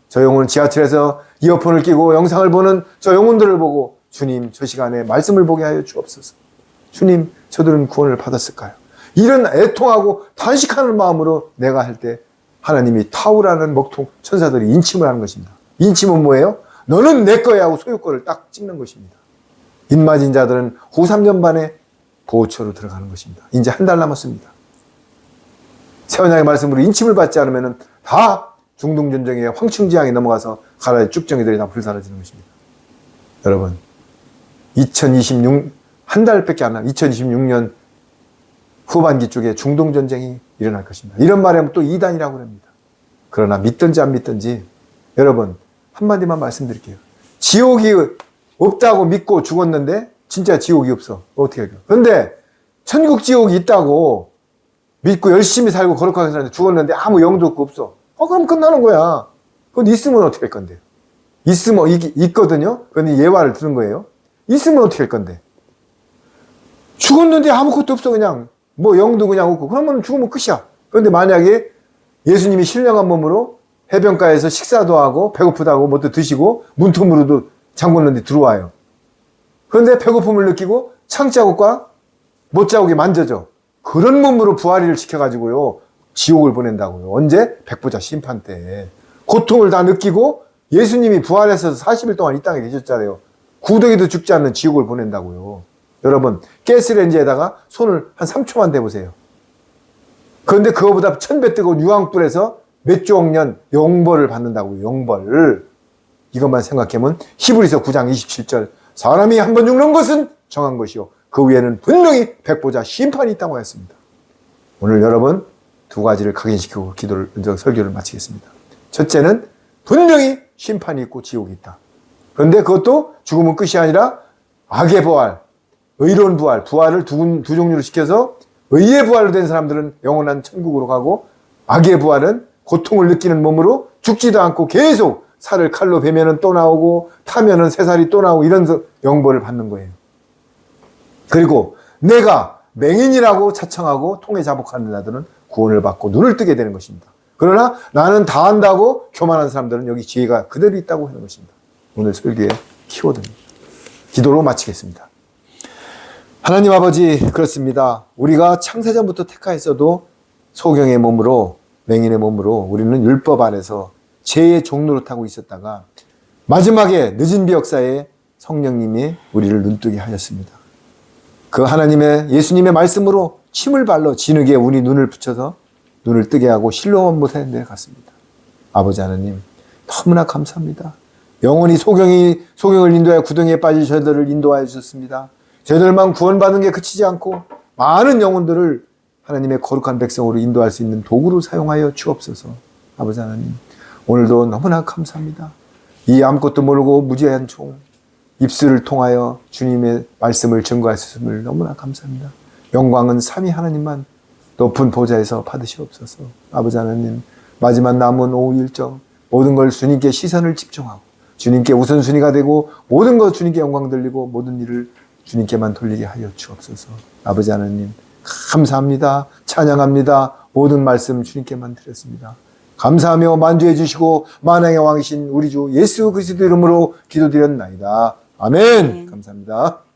저 영혼은 지하철에서 이어폰을 끼고 영상을 보는 저 영혼들을 보고 주님 저 시간에 말씀을 보게 하여 주옵소서. 주님 저들은 구원을 받았을까요? 이런 애통하고 탄식하는 마음으로 내가 할 때 하나님이 타오라는 먹통 천사들이 인침을 하는 것입니다. 인침은 뭐예요? 너는 내 거야 하고 소유권을 딱 찍는 것입니다. 입맞은 자들은 후 3년 반에 보호처로 들어가는 것입니다. 이제 한 달 남았습니다. 세원양의 말씀으로 인침을 받지 않으면 다 중동전쟁의 황충지향에 넘어가서 가라의 쭉정이들이 다 불사라지는 것입니다. 여러분 2026 한 달밖에 안 남은 2026년 후반기 쪽에 중동전쟁이 일어날 것입니다. 이런 말에 하면 또 이단이라고 합니다. 그러나 믿든지 안 믿든지 여러분 한마디만 말씀드릴게요. 지옥이 없다고 믿고 죽었는데 진짜 지옥이 없어. 어떻게 해요? 그런데 천국 지옥이 있다고 믿고 열심히 살고 거룩하게 사는데 죽었는데 아무 영도 없어. 그럼 끝나는 거야. 그건 있으면 어떻게 할 건데? 있으면 있거든요. 그런데 예화를 들은 거예요. 있으면 어떻게 할 건데? 죽었는데 아무것도 없어. 그냥 뭐 영도 그냥 없고 그러면 죽으면 끝이야. 그런데 만약에 예수님이 신령한 몸으로 해변가에서 식사도 하고 배고프다고 뭐도 드시고 문틈으로도 잠궜는데 들어와요. 그런데 배고픔을 느끼고 창자국과 못자국이 만져져. 그런 몸으로 부활을 시켜가지고요 지옥을 보낸다고요. 언제? 백보자 심판 때 고통을 다 느끼고 예수님이 부활해서 40일 동안 이 땅에 계셨잖아요. 구더기도 죽지 않는 지옥을 보낸다고요. 여러분, 가스레인지에다가 손을 한 3초만 대보세요. 그런데 그거보다 1000배 뜨거운 유황불에서 몇 조억 년 영벌을 받는다고요. 영벌. 이것만 생각하면 히브리서 9장 27절 사람이 한 번 죽는 것은 정한 것이요 그 위에는 분명히 백보자 심판이 있다고 했습니다. 오늘 여러분 두 가지를 각인시키고 설교를 마치겠습니다. 첫째는 분명히 심판이 있고 지옥이 있다. 그런데 그것도 죽음은 끝이 아니라 악의 부활, 의로운 부활, 부활을 두 종류로 시켜서 의의 부활로 된 사람들은 영원한 천국으로 가고 악의 부활은 고통을 느끼는 몸으로 죽지도 않고 계속 살을 칼로 베면은 또 나오고 타면은 새살이 또 나오고 이런 영벌을 받는 거예요. 그리고 내가 맹인이라고 자청하고 통해 자복하는 자들은 구원을 받고 눈을 뜨게 되는 것입니다. 그러나 나는 다 안다고 교만한 사람들은 여기 지혜가 그대로 있다고 하는 것입니다. 오늘 설교의 키워드입니다. 기도로 마치겠습니다. 하나님 아버지, 그렇습니다. 우리가 창세전부터 택하였어도 소경의 몸으로, 맹인의 몸으로 우리는 율법 안에서 죄의 종로를 타고 있었다가 마지막에 늦은 비 역사에 성령님이 우리를 눈뜨게 하셨습니다. 그 하나님의 예수님의 말씀으로 침을 발라 진흙에 우리 눈을 붙여서 눈을 뜨게 하고 실로만 못하는 데 갔습니다. 아버지 하나님 너무나 감사합니다. 영원히 소경을 인도하여 구덩이에 빠질 저희들을 인도하여 주셨습니다. 저희들만 구원받는 게 그치지 않고 많은 영혼들을 하나님의 거룩한 백성으로 인도할 수 있는 도구로 사용하여 주옵소서. 아버지 하나님 오늘도 너무나 감사합니다. 이 아무것도 모르고 무지한 종 입술을 통하여 주님의 말씀을 증거할 수 있음을 너무나 감사합니다. 영광은 삼위 하나님만 높은 보좌에서 받으시옵소서. 아버지 하나님 마지막 남은 오후 일정 모든 걸 주님께 시선을 집중하고 주님께 우선순위가 되고 모든 것 주님께 영광 돌리고 모든 일을 주님께만 돌리게 하여 주옵소서. 아버지 하나님 감사합니다. 찬양합니다. 모든 말씀 주님께만 드렸습니다. 감사하며 만주해 주시고 만왕의 왕이신 우리 주 예수 그리스도 이름으로 기도드렸나이다. 아멘. 감사합니다.